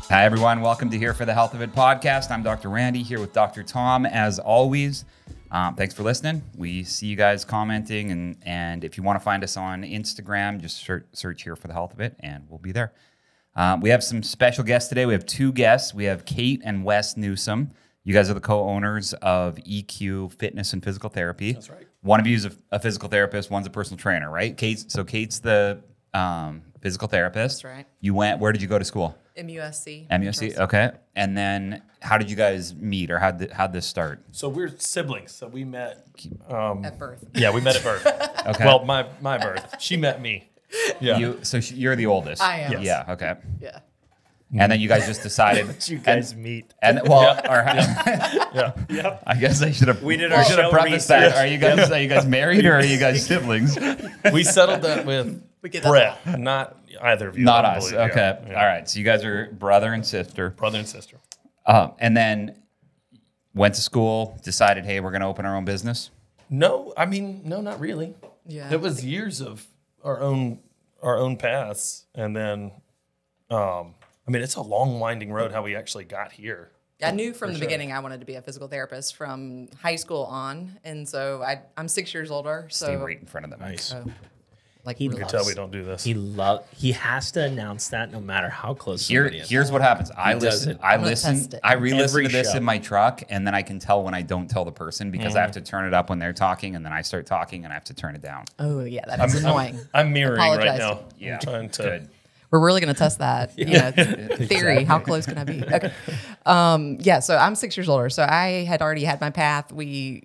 Hi, everyone. Welcome to Here for the Health of It podcast. I'm Dr. Randy here with Dr. Tom, as always. Thanks for listening. We see you guys commenting, and if you want to find us on Instagram, just search Here for the Health of It, and we'll be there. We have some special guests today. We have two guests. We have Kate and Wes Newsom. You guys are the co-owners of EQ Fitness and Physical Therapy. That's right. One of you is a physical therapist. One's a personal trainer, right? Kate's the physical therapist. That's right. You went. Where did you go to school? MUSC. MUSC. Okay. And then, how did you guys meet, or how'd this start? So we're siblings. So we met At birth. Yeah, we met at birth. Okay. Well, my birth. She met me. Yeah. You're the oldest. I am. Yes. Yeah. Okay. Yeah. And then you guys just decided. You guys meet. And well, Yeah. Yep. I guess I should have. We did our show prefaced research. that. Are you guys married, or are you guys siblings? We settled that with We get that. Brett, not either of you. Not I us. believe. Okay. Yeah. All right. So you guys are brother and sister. Brother and sister. And then went to school. Decided, hey, we're going to open our own business. No, not really. Yeah. It was years of our own paths, and then, it's a long, winding road how we actually got here. I knew from the sure. beginning I wanted to be a physical therapist from high school on, and so I'm 6 years older. So Stay right in front of them. Nice. like You really- can tell we don't do this. He has to announce that no matter how close somebody is. Here's what happens. I does listen. it. I I'm gonna listen. test it. I re-listen Every to this show. in my truck, and then I can tell when I don't tell the person because I have to turn it up when they're talking, and then I start talking and I have to turn it down. Oh yeah, that is annoying. I'm mirroring right Apologize. now. Yeah. I'm trying to. Good. We're really going to test that. Theory. How close can I be? Okay. So I'm 6 years older. So I had already had my path. I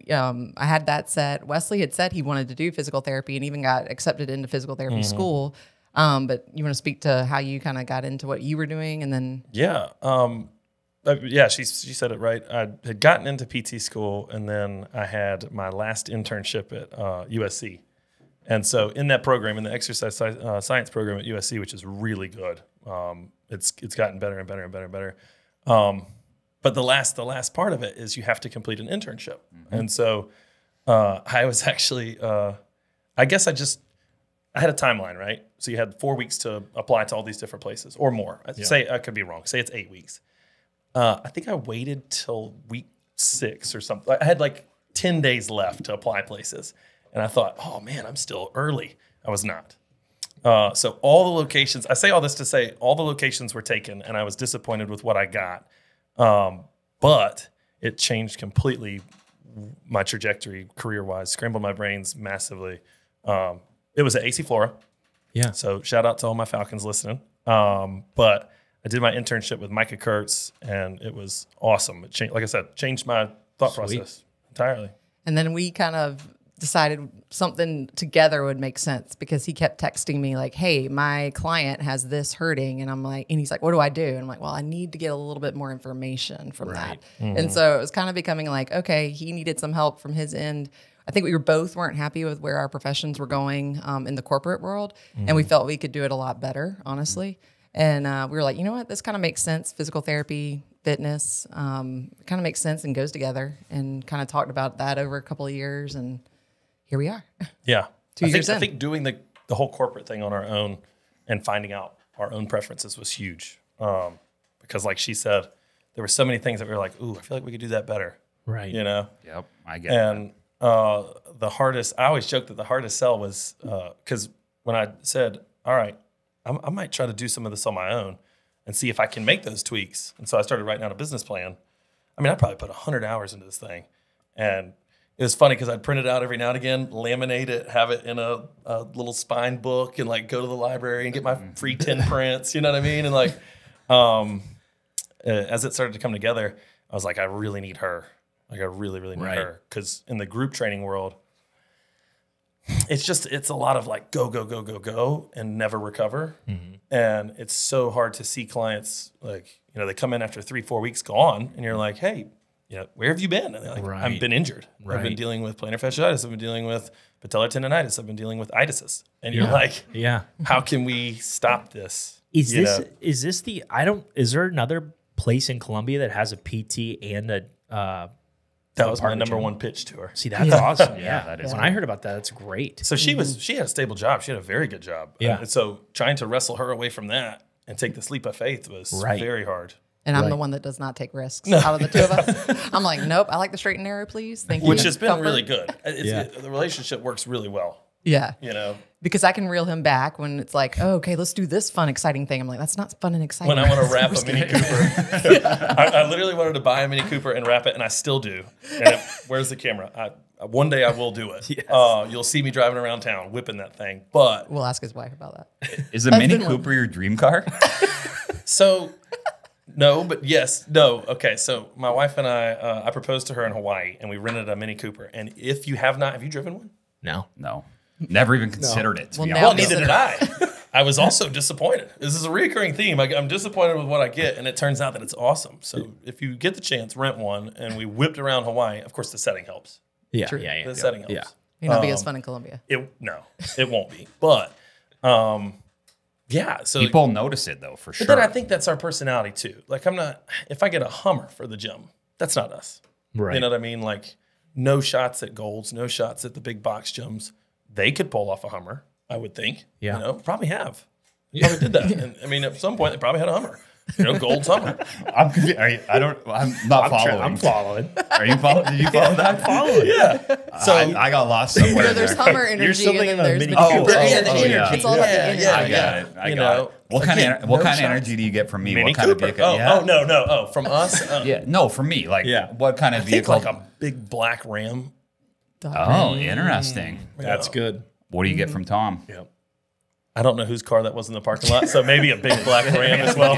had that set. Wesley had said he wanted to do physical therapy and even got accepted into physical therapy school. But you want to speak to how you kind of got into what you were doing, and then Yeah. She said it right. I had gotten into PT school, and then I had my last internship at USC. And so in that program, in the exercise science program at USC, which is really good, it's gotten better and better and better and better. But the last part of it is you have to complete an internship. And so I was actually, I had a timeline, right? So you had 4 weeks to apply to all these different places or more. Say I could be wrong. Say it's 8 weeks. I think I waited till week 6 or something. I had like 10 days left to apply places. And I thought, oh man, I'm still early. I was not. So all the locations, I say all this to say all the locations were taken, and I was disappointed with what I got. But it changed completely my trajectory career-wise, scrambled my brains massively. It was at AC Flora. Yeah. So shout out to all my Falcons listening. But I did my internship with Micah Kurtz, and it was awesome. It changed, like I said, changed my thought process entirely. And then we kind of decided something together would make sense because he kept texting me like, hey, my client has this hurting. And I'm like, and he's like, what do I do? And I'm like, well, I need to get a little bit more information from that. And so it was kind of becoming like, okay, he needed some help from his end. I think we weren't happy with where our professions were going in the corporate world. And we felt we could do it a lot better, honestly. And we were like, you know what, this kind of makes sense. Physical therapy, fitness, kind of makes sense and goes together, and kind of talked about that over a couple of years. And here we are. Yeah. 2 years in. I think doing the whole corporate thing on our own and finding out our own preferences was huge. Because like she said, there were so many things that we were like, ooh, I feel like we could do that better. Right. You know? Yep. I get it. And I always joke that the hardest sell was, because when I said, all right, I might try to do some of this on my own and see if I can make those tweaks. And so I started writing out a business plan. I probably put 100 hours into this thing. And it was funny because I'd print it out every now and again, laminate it, have it in a little spine book, and like go to the library and get my free 10 prints. You know what I mean? And like, as it started to come together, I was like, I really need her. Like, I really, really need her. Because in the group training world, it's a lot of like go and never recover. And it's so hard to see clients like, they come in after 3-4 weeks gone, and you're like, hey, where have you been? And they're like, I've been injured. I've been dealing with plantar fasciitis. I've been dealing with patellar tendonitis. I've been dealing with itises. And you're like, how can we stop this? Is there another place in Columbia that has a PT and a that was my number one pitch to her. See, that's awesome. Yeah, that is when I heard about that, that's great. So she had a stable job. She had a very good job. Yeah. And so trying to wrestle her away from that and take the leap of faith was Right. very hard. And I'm the one that does not take risks out of the two of us. I'm like, nope, I like the straight and narrow, please. Thank you. Which has been Comfort. really good. The relationship works really well. Yeah. You know, Because I can reel him back when it's like, oh, okay, let's do this fun, exciting thing. I'm like, that's not fun and exciting. when I want to wrap a Mini Cooper, I literally wanted to buy a Mini Cooper and wrap it, and I still do. And where's the camera? One day I will do it. Yes. You'll see me driving around town whipping that thing. But We'll ask his wife about that. Is a Mini Cooper your dream car? so, no, but yes, no. Okay, so my wife and I proposed to her in Hawaii, and we rented a Mini Cooper. And if you have not, have you driven one? No. No. Never even considered it, to Well, be now honest. Neither did I. I was also disappointed. This is a recurring theme. I'm disappointed with what I get, and it turns out that it's awesome. So if you get the chance, rent one. And we whipped around Hawaii. Of course, the setting helps. Yeah. True. Yeah. Yeah. The setting helps. Yeah. May not be as fun in Colombia. No, it won't be. But yeah. So People notice it, though, for sure. But then I think that's our personality too. Like if I get a Hummer for the gym, that's not us. Right. You know what I mean? Like no shots at Golds, no shots at the big box gyms. They could pull off a Hummer, I would think. Yeah. You know, probably have. Probably did that. And I mean, at some point they probably had a Hummer. You know, Gold's Hummer. I'm confused. I'm not following. I'm following. Are you following? Did you follow that? following. Yeah. So I got lost somewhere. There's there. Hummer energy something and in then a there's Mini Mini Cooper. Cooper. Yeah, the energy. It's all about the Yeah, energy. yeah, I got it. I You got know, it. What kind again, of what no kind of shots. energy do you get from me? Mini what kind Cooper. of vehicle? Oh no. Oh, from us. Yeah, no, for me. Like, Yeah. what kind of I think vehicle? like a big black Ram. Oh, interesting. That's good. What do you get from Tom? Yep. I don't know whose car that was in the parking lot, so maybe a big black Ram as well.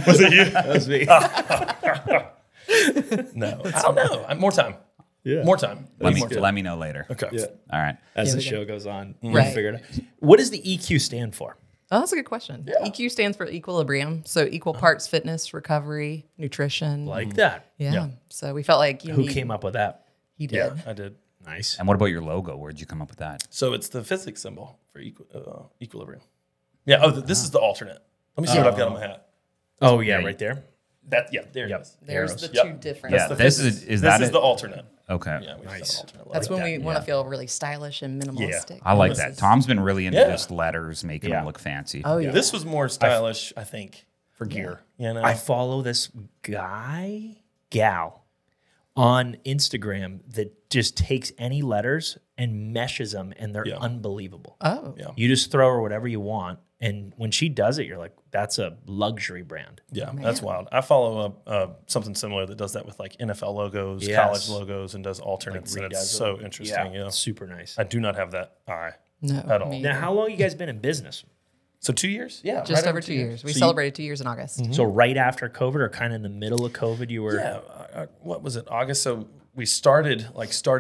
Was it you? That was me. No, I don't know. More time. Yeah. More time. Let me know later. Okay. Yeah. All right. As the we go. show goes on, we'll Right. figure it out. What does the EQ stand for? Oh, that's a good question. EQ stands for equilibrium. So equal parts fitness, recovery, nutrition. Like that. yeah. So we felt like Who came up with that? He did. Yeah, I did. Nice. And what about your logo? Where'd you come up with that? So it's the physics symbol for equilibrium. Yeah. Oh, this is the alternate. Let me see what I've got on my hat. Oh yeah, right there. There it Yep. is. There's Arrows. the Yep. two different. Yeah, the this physics. is that This is it? the alternate. Okay. Yeah, we Nice. nice. Alternate. That's Like when that. we want to feel really stylish and minimalistic. I like This that. is- Tom's been really into Yeah. just letters, making Yeah. them look fancy. Oh yeah. This was more stylish, I think, for gear. You know, I follow this gal on Instagram that just takes any letters and meshes them, and they're Yeah. unbelievable. Oh. Yeah. You just throw her whatever you want, and when she does it, you're like, that's a luxury brand. Yeah, that's wild. I follow something similar that does that with like NFL logos, Yes. college logos, and does alternates. and it's redoes so them. interesting. Yeah. Super nice. I do not have that eye. No. At all. me Now, either. how long you guys been in business? So 2 years? Yeah, Just right over 2 years. We So you- celebrated 2 years in August. So right after COVID, or kind of in the middle of COVID, you were. Yeah, what was it? August. So we started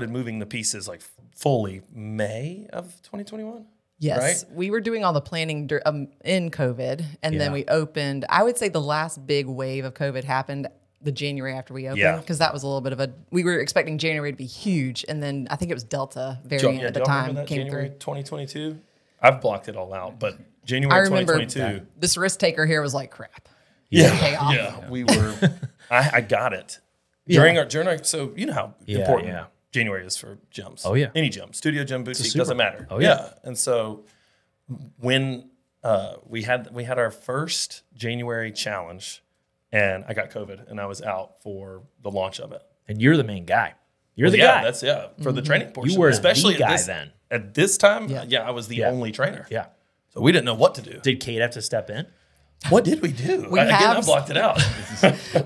moving the pieces like fully May of 2021. Yes, Right? we were doing all the planning in COVID, and Yeah. then we opened. I would say the last big wave of COVID happened the January after we opened, Yeah. because that was a little bit of a. We were expecting January to be huge, and then I think it was Delta variant at the do y'all time remember that came January through. 2022? I've blocked it all out, but January I remember 2022. this risk taker here was like crap. Yeah, pay off. yeah, we were. I got it during our. So you know how Yeah, important yeah. January is for gyms. Oh, yeah. any gym, studio gym, boutique, super. doesn't matter. Oh, yeah. And so when we had our first January challenge, and I got COVID, and I was out for the launch of it. And you're the main guy. You're the yeah, guy. that's for the training portion. were the especially guy at this, then. At this time, Yeah. yeah, I was the Yeah. only trainer. Yeah. So we didn't know what to do. Did Kate have to step in? What did we do? We Again, I have- blocked it out.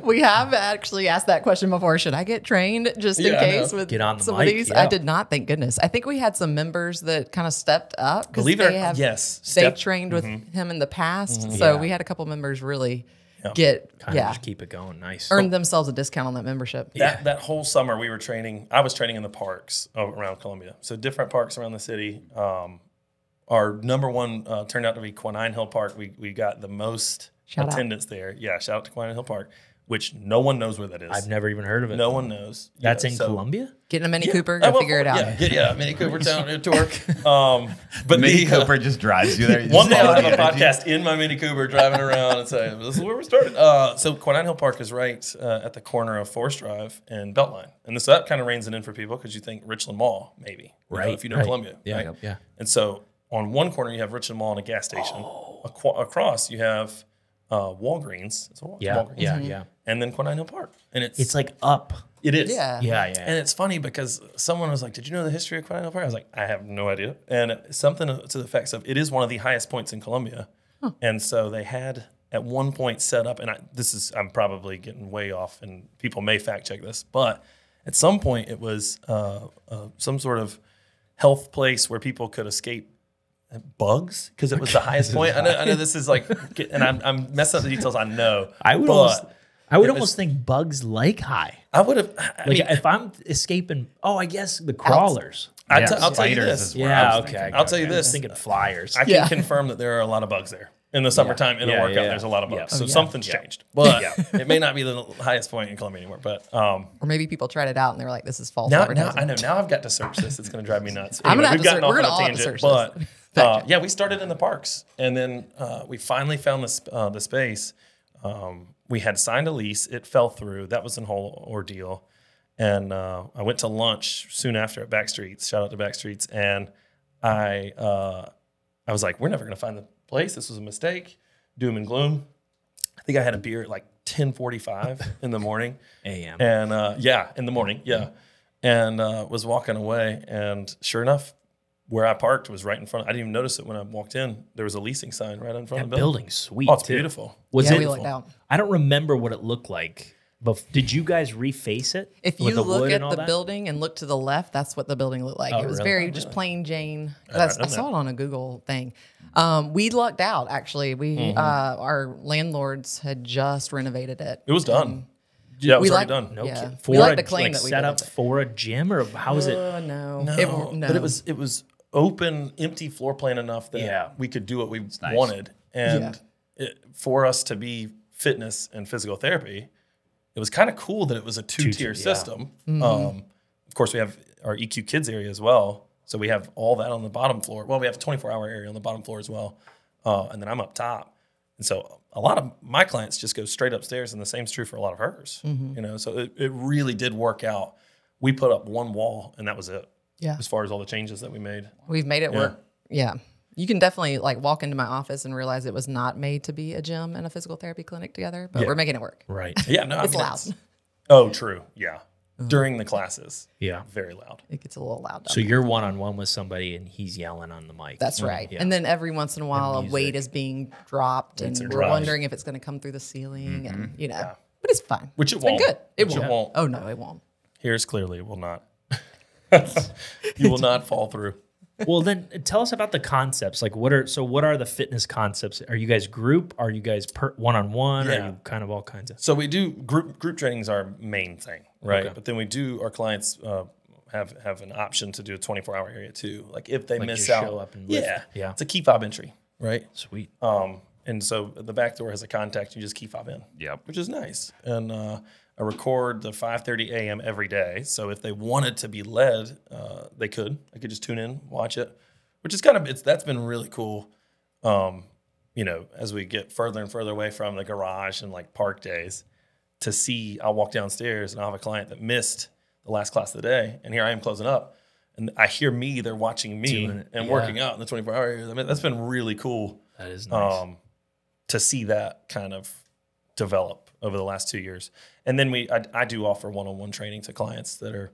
We have actually asked that question before. Should I get trained just in Yeah, I case know. with Get on the some mic, of these? yeah. I did not. Thank goodness. I think we had some members that kind of stepped up because Believe it they or have. yes, They step- trained with him in the past, so Yeah. we had a couple members really Yeah. get Kind of just keep it going. Nice. earned themselves a discount on that membership. That whole summer we were training. I was training in the parks around Columbia, so different parks around the city. Our number one turned out to be Quinine Hill Park. We got the most Shout out. attendance there. Yeah, shout out to Quinine Hill Park, which no one knows where that is. I've never even heard of it. No one knows. That's Yeah, in so- Columbia? Getting a Mini Cooper, I go will- figure it out. Yeah, Mini Cooper Town tour. But Mini the, Cooper just drives you there. You one just day I'll follow have a the energy. podcast in my Mini Cooper driving around and say, this is where we started. So Quinine Hill Park is right at the corner of Forest Drive and Beltline. And that kind of reins it in for people because you think Richland Mall, maybe. You know, Right, if you know right. Columbia. Yeah, right? yeah. And so on one corner, you have Richland Mall and a gas station. across you have Walgreens. It's Walgreens. Yeah. And then Quinine Hill Park. And It's like up. it is. Yeah. Yeah. And it's funny because someone was like, "Did you know the history of Quinine Hill Park?" I was like, "I have no idea." And something to the effects of, it is one of the highest points in Columbia. And so they had at one point set up, and I'm probably getting way off, and people may fact check this, but at some point it was some sort of health place where people could escape bugs because it was the highest point. I know this is like, and I'm messing up the details. I know. I would almost think bugs like high. I would have. Like if I'm escaping, I guess the crawlers. I'll tell you spiders this. is where I was okay. thinking. I'll tell you I was this. thinking flyers. I can confirm that there are a lot of bugs there. In the summertime, in the workout, there's a lot of bugs. So something's changed. But it may not be the highest point in Columbia anymore. But Or maybe people tried it out and they were like, "This is false now advertising." I know. Now I've got to search this. It's going to drive me nuts. I'm gonna Anyway, have to search- we're gonna all have to search this. But yeah, we started in the parks, and then we finally found the space. We had signed a lease. It fell through. That was a whole ordeal. And I went to lunch soon after at Backstreets. Shout out to Backstreets. And I was like, "We're never going to find the place. This was a mistake." Doom and gloom. I think I had a beer at like 10:45 in the morning. AM. And in the morning, and was walking away, and sure enough, where I parked was right in front. I didn't even notice it when I walked in. There was a leasing sign right in front of the building. Building's sweet. Oh, it's too. beautiful. Was Yeah, it? we looked out. I don't remember what it looked like. But did you guys reface it? If with you the look wood at and all the that? building and look to the left, that's what the building looked like. Oh, It was really? very just plain Jane. I've I saw it on a Google thing. We lucked out actually. We our landlords had just renovated it. It was done. Yeah, it was we already like- done. No Yeah. kidding. We For like a, to claim like that we set did up it. for a gym, or how is it? No, No, but it was open, empty floor plan enough that we could do what we nice. wanted, and for us to be fitness and physical therapy, it was kind of cool that it was a two-tier system. Of course, we have our EQ Kids area as well, so we have all that on the bottom floor. Well, we have a 24-hour area on the bottom floor as well, and then I'm up top, and so a lot of my clients just go straight upstairs, and the same's true for a lot of hers. You know, so it really did work out. We put up one wall, and that was it. Yeah. As far as all the changes that we made. We've made it work. Yeah. You can definitely like walk into my office and realize it was not made to be a gym and a physical therapy clinic together, but we're making it work. Right. Yeah, no, It's loud. Oh, true. Yeah. During the classes. Yeah. Very loud. It gets a little loud. So you're one-on-one with somebody, and he's yelling on the mic. That's right. Yeah. And then every once in a while, a weight is being dropped, and are we're dropped. wondering if it's going to come through the ceiling, and but it's fine. Which it It's been won't. good. It Which won't. it won't. Oh no, it won't. Here's clearly it will not. You will not fall through. Well, then tell us about the concepts. Like, what are the fitness concepts? Are you guys group? Are you guys one-on-one? Are Yeah. you kind of all kinds of? So we do group training is our main thing, right? Okay. But then we do our clients have an option to do a 24-hour area too. Like if they miss just out, show up and lift. Yeah. it's a key fob entry, right? Sweet. And so the back door has a contact. You just key fob in. Yep. Which is nice. And I record the 5:30 a.m. every day. So if they wanted to be led, they could. I could just tune in, watch it, which is that's been really cool. You know, as we get further and further away from the garage and like park days, to see, I'll walk downstairs and I'll have a client that missed the last class of the day, and here I am closing up, and I hear they're watching me and working out in the 24 hours. I mean, that's been really cool. That is nice. To see that kind of develop over the last 2 years. And then I do offer one-on-one training to clients that are,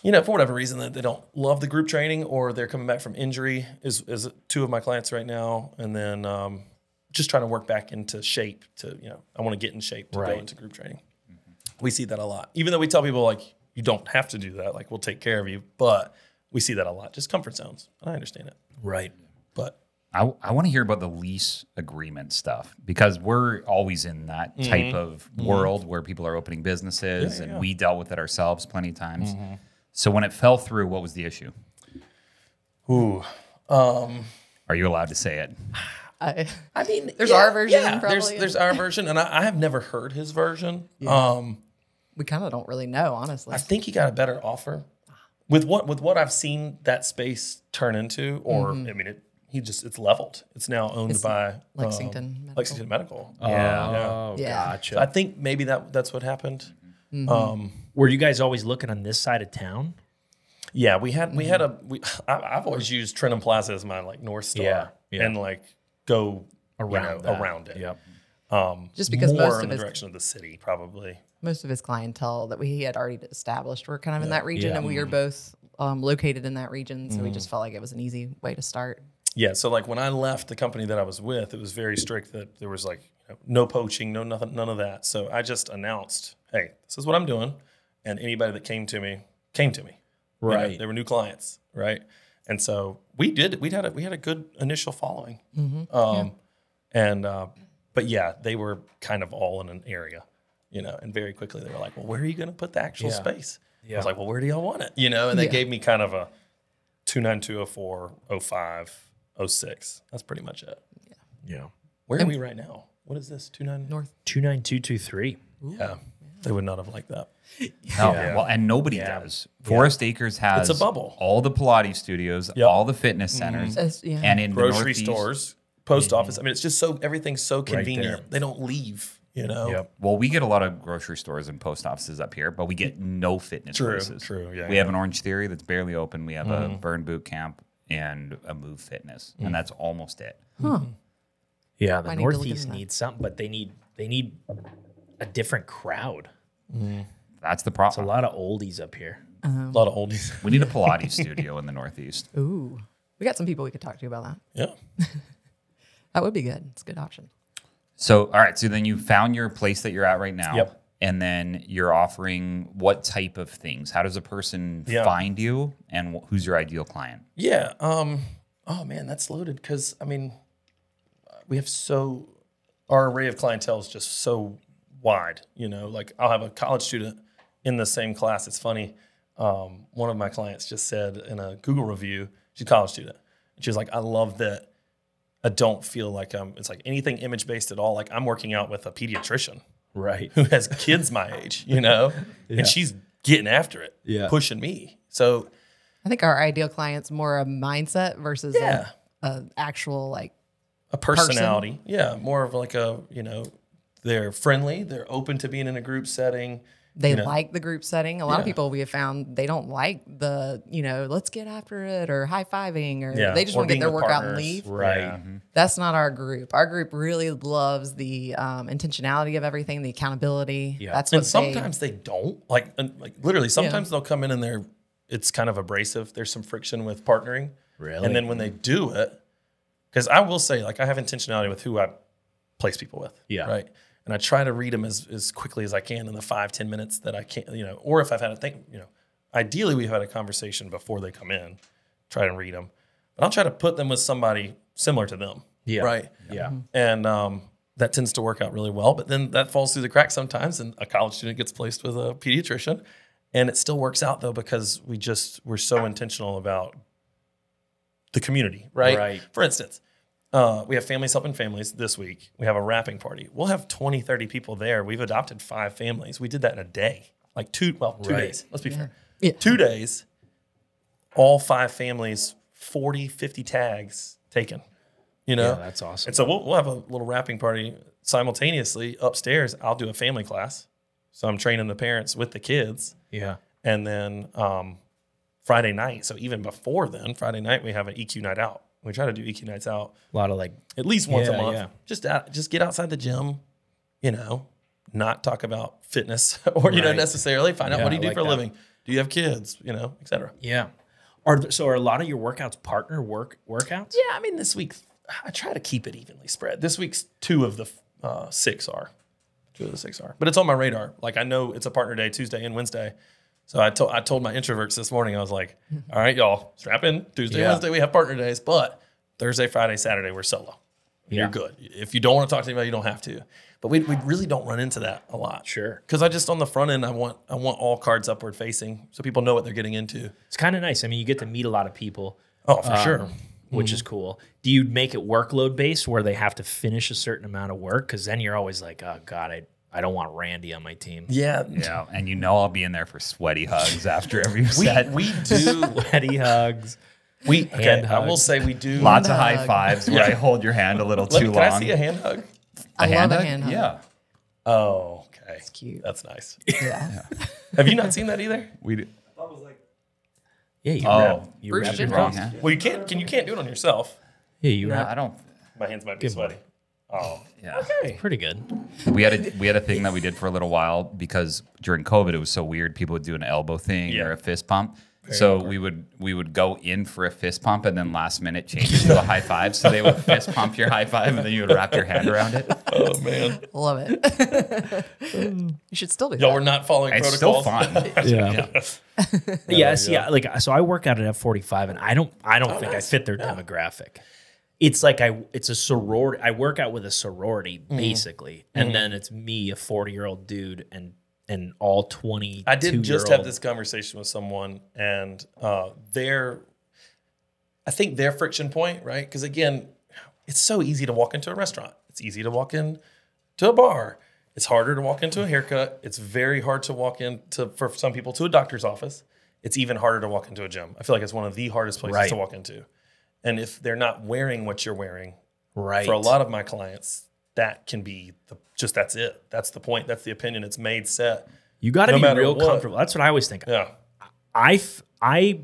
you know, for whatever reason that they don't love the group training, or they're coming back from injury is two of my clients right now. And then just trying to work back into shape I want to get in shape to go into group training. We see that a lot. Even though we tell people like, you don't have to do that. Like we'll take care of you, but we see that a lot. Just comfort zones. I understand it. Right. But I want to hear about the lease agreement stuff, because we're always in that type of world where people are opening businesses, and we dealt with it ourselves plenty of times. So when it fell through, what was the issue? Are you allowed to say it? I mean, There's our version, Yeah, probably. there's our version, and I have never heard his version. We kind of don't really know, honestly. I think he got a better offer with what I've seen that space turn into, or I mean, it's leveled. It's now owned by Lexington Medical. Lexington Medical. Oh, Yeah. gotcha. So I think maybe that's what happened. Were you guys always looking on this side of town? Yeah, I've always used Trenton Plaza as my like North Star, Yeah. and like go Around that. around it. Yep. Just because more most in of the his direction of the city, probably. most of his clientele that he had already established were kind of in that region, Yeah. and we are both located in that region, so we just felt like it was an easy way to start. Yeah. So like when I left the company that I was with, it was very strict that there was like no poaching, no nothing, none of that. So I just announced, hey, this is what I'm doing, and anybody that came to me. You know, Right. they were new clients, right? And so we had a good initial following. But yeah, they were kind of all in an area, and very quickly they were like, well, where are you going to put the actual space? I was like, well, where do y'all want it? And they gave me kind of a 29204, 05, 06. That's pretty much it. Yeah. Where are we right now? What is this? 29 North. 29223. Yeah. They would not have liked that. No, Yeah. well, and nobody does. Forest Acres has It's a bubble. all the Pilates studios, Yep. all the fitness centers, Yeah. and in the Grocery Northeast- stores, post office. I mean, it's just everything's so there. convenient. They don't leave, Yep. Well, we get a lot of grocery stores and post offices up here, but we get no fitness places. True, yeah, We yeah. have an Orange Theory that's barely open. We have a Burn Boot Camp and a Move Fitness, and that's almost it. Yeah, the I need to look into Northeast that. needs something, but they need a different crowd. That's the It's a problem. lot of oldies up here. A lot of oldies. We need a Pilates studio in the Northeast. Ooh, we got some people we could talk to about that. Yeah. That would be good. It's a good option. So, all right. So then you found your place that you're at right now. Yep. And then you're offering what type of things? How does a person Yeah. find you, and who's your ideal client? Yeah. Oh man, that's loaded because I mean, we have our array of clientele is just so wide. Like I'll have a college student in the same class. It's funny. One of my clients just said in a Google review, she's a college student. And she was like, I love that I don't feel like it's like anything image based at all. Like I'm working out with a pediatrician Right. who has kids my age, and she's getting after it, pushing me. So I think our ideal client's more a mindset versus a actual like a personality. Yeah. More of like they're friendly. They're open to being in a group setting. they like the group setting. A lot of people we have found they don't like the let's get after it or high fiving or they just Or want to get being their with workout and partners. leave. Right. Yeah. That's not our group. Our group really loves the intentionality of everything, the accountability. Yeah. That's what And sometimes they don't like literally. Sometimes they'll come in and it's kind of abrasive. There's some friction with partnering. Really? And then when they do it, because I will say, like, I have intentionality with who I place people with. Yeah. Right. And I try to read them as quickly as I can in the 5-10 minutes that I can, or if I've had a thing, ideally we've had a conversation before they come in, try to read them. But I'll try to put them with somebody similar to them. Yeah. Right. Yeah. And that tends to work out really well. But then that falls through the cracks sometimes, and a college student gets placed with a pediatrician. And it still works out, though, because we're so intentional about the community, right? Right. For instance, we have Families Helping Families this week. We have a wrapping party. We'll have 20, 30 people there. We've adopted 5 families. We did that in a day, like 2 Right. days. Let's be fair. Yeah. 2 days, all 5 families, 40, 50 tags taken. Yeah, that's awesome. And so we'll have a little wrapping party simultaneously upstairs. I'll do a family class. So I'm training the parents with the kids. Yeah. And then Friday night, so even before then, Friday night, we have an EQ night out. We try to do EQ nights out A lot of like, at least once a Yeah, month. yeah. Just get outside the gym, not talk about fitness or, Right. necessarily. Find out Yeah, what do you I do like for a that. living? Do you have kids, et cetera. yeah. Are a lot of your workouts partner workouts? Yeah, I mean, this week, I try to keep it evenly spread. This week's 2 of the 6 are. 2 of the 6 are. But it's on my radar. Like, I know it's a partner day, Tuesday and Wednesday. So I told my introverts this morning, I was like, all right, y'all, strap in. Tuesday, Yeah. Wednesday, we have partner days. But Thursday, Friday, Saturday, we're solo. Yeah. You're good. If you don't want to talk to anybody, you don't have to. But we really don't run into that a lot. Sure. Because I just, on the front end, I want all cards upward facing so people know what they're getting into. It's kind of nice. I mean, you get to meet a lot of people. Oh, for sure. Which is cool. Do you make it workload based where they have to finish a certain amount of work? Because then you're always like, oh God, I don't want Randy on my team. Yeah. Yeah, and I'll be in there for sweaty hugs after every set. We do. Sweaty hugs. I will hugs. say we do. Lots of Hand high hug. fives where I hold your hand a little too Can long. I see a hand hug? I love hand a hug? hand hug. Yeah, Oh, okay. It's cute. That's nice. Yeah. Have you not seen that either? we do. Yeah, you Oh, wrap. You Bruce wrap did your wrong hands. hand. Well, you can't do it on yourself. Yeah, you Yeah, wrap. I don't. My hands might be sweaty. Oh, Yeah. Pretty good. We had a thing that we did for a little while because during COVID it was so weird. People would do an elbow thing or a fist pump. So we would go in for a fist pump and then last minute change it to a high five. So they would fist pump your high five and then you would wrap your hand around it. oh man. Love it. You should still do Y'all that. were not following It's protocols. still fun. Yes, like so I work out at F45 and I don't think I fit their demographic. It's like it's a sorority. I work out with a sorority basically, and then it's me, a 40-year-old dude, and all 20. I did just have this conversation with someone, and I think their friction point, right? Because again, it's so easy to walk into a restaurant. It's easy to walk into a bar. It's harder to walk into a haircut. It's very hard to walk into, for some people, to a doctor's office. It's even harder to walk into a gym. I feel like it's one of the hardest places to walk into. And if they're not wearing what you're wearing, for a lot of my clients, that can be that's it. That's the point. That's the opinion. It's made set. You got to be real what. comfortable. That's what I always think. Yeah. I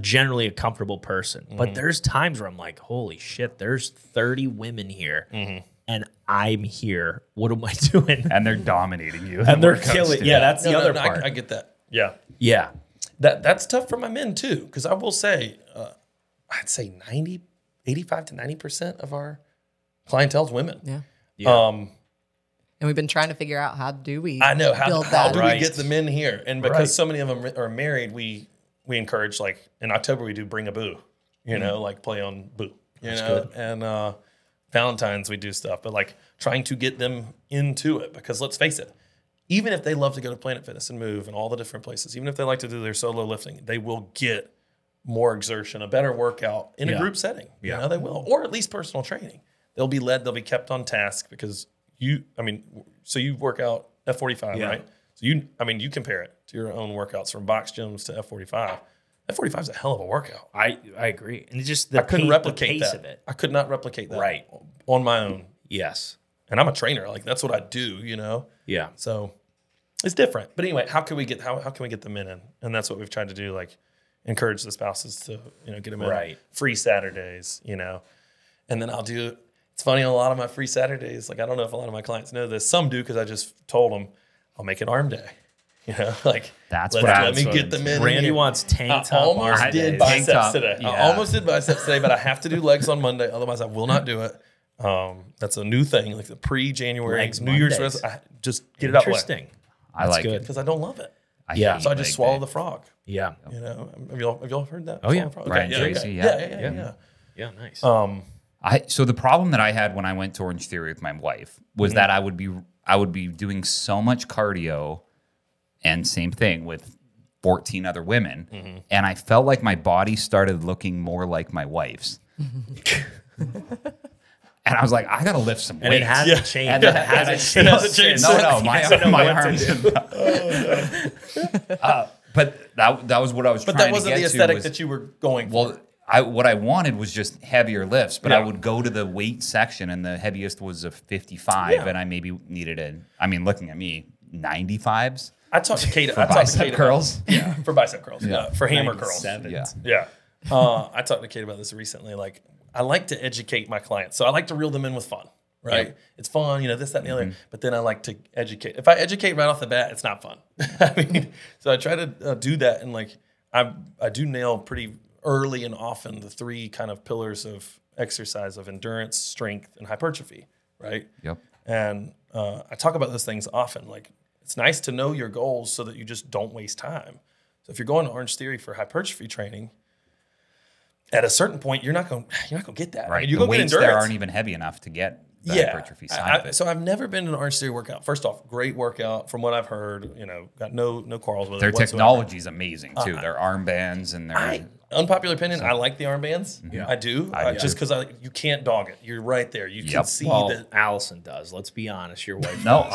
generally a comfortable person, but there's times where I'm like, holy shit, there's 30 women here, and I'm here. What am I doing? And they're dominating you. And they're killing. Yeah, that's the other part. I get that. Yeah. Yeah. That's tough for my men too, because I will say, I'd say 85 to 90% of our clientele's women. Yeah. Yeah. And we've been trying to figure out how do we how build that. do we get the men here? And because so many of them are married, we encourage, like in October we do Bring a Boo, you know, like play on Boo, you know, and Valentine's we do stuff, but like trying to get them into it, because let's face it, even if they love to go to Planet Fitness and move and all the different places, even if they like to do their solo lifting, they will get more exertion, a better workout in a group setting. You know, they will, or at least personal training. They'll be led, they'll be kept on task, because so you work out F45, right? So you compare it to your own workouts from box gyms to F45. F45 is a hell of a workout. I agree. And it's just I couldn't replicate the pace that. of it. I could not replicate that on my own. Yes. And I'm a trainer. Like that's what I do, you know? Yeah. So it's different. But anyway, how can we get the men in? And that's what we've tried to do, like encourage the spouses to, get them in. Free Saturdays, And then it's funny, on a lot of my free Saturdays, like I don't know if a lot of my clients know this. Some do, because I just told them I'll make an arm day. Like let me get them in. Randy here. wants tank top. I almost did biceps today. Yeah. I almost did biceps today, but I have to do legs on Monday. Otherwise, I will not do it. That's a new thing, like the pre-January Legs New Year's Mondays. resolution. Just get it out. Interesting. I like good. it. Because I don't love it. I So I just swallow the frog. Yeah. Have y'all heard that? Oh, yeah. Swallow the frog? Brian Tracy, Yeah. Yeah. Nice. So the problem that I had when I went to Orange Theory with my wife was that I would be doing so much cardio, and same thing with 14 other women, and I felt like my body started looking more like my wife's. And I was like, I gotta lift some weights. And it hasn't changed. And it hasn't changed. No, my arms. But that was what I was trying to get to. But that wasn't the aesthetic that you were going for. Well, what I wanted was just heavier lifts, but I would go to the weight section, and the heaviest was a 55, and I maybe needed looking at me, 95s. I talked to Kate for bicep curls. For bicep curls. For hammer curls. Yeah. I talked to Kate about this recently. Like, I like to educate my clients. So I like to reel them in with fun, right? Yep. It's fun, this, that, and the other. But then I like to educate. If I educate right off the bat, it's not fun. So I try to do that. And like, I do nail pretty early and often the three kind of pillars of exercise of endurance, strength, and hypertrophy, right? Yep. And I talk about those things often. Like, it's nice to know your goals so that you just don't waste time. So if you're going to Orange Theory for hypertrophy training, at a certain point, you're not going to get that. Right. You the go get weights endurance. there aren't even heavy enough to get the hypertrophy side of it. So I've never been in an Orange Theory workout. First off, great workout from what I've heard. Got no quarrels with their it. Their technology is amazing too. Their armbands and their unpopular opinion. I like the armbands. Yeah. I do. Just because you can't dog it. You're right there. You can see that. Allison does. Let's be honest. Your wife. No,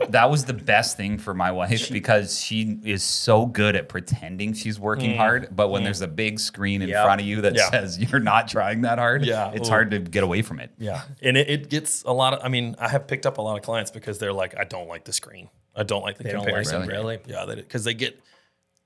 that was the best thing for my wife, because she is so good at pretending she's working hard, but when there's a big screen in front of you that says you're not trying that hard, it's hard to get away from it. Yeah, and it gets a lot of. I have picked up a lot of clients because they're like, I don't like the screen. I don't like the comparison. Don't like it, really? Yeah, because they get.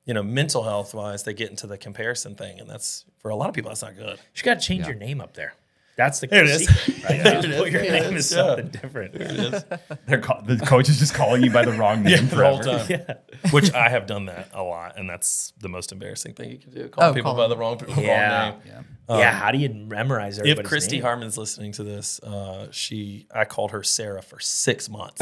Mental health wise, they get into the comparison thing, and that's for a lot of people. That's not good. You got to change your name up there. That's the There it is. secret, right? There it is. Put your There it name is. is something different. The coach is just calling you by the wrong name The whole forever. time. Yeah. Which I have done that a lot, and that's the most embarrassing thing you can do. Call people call by them. the wrong Yeah. name. Yeah, how do you memorize everybody's If Christy name? Harmon's listening to this, I called her Sarah for 6 months,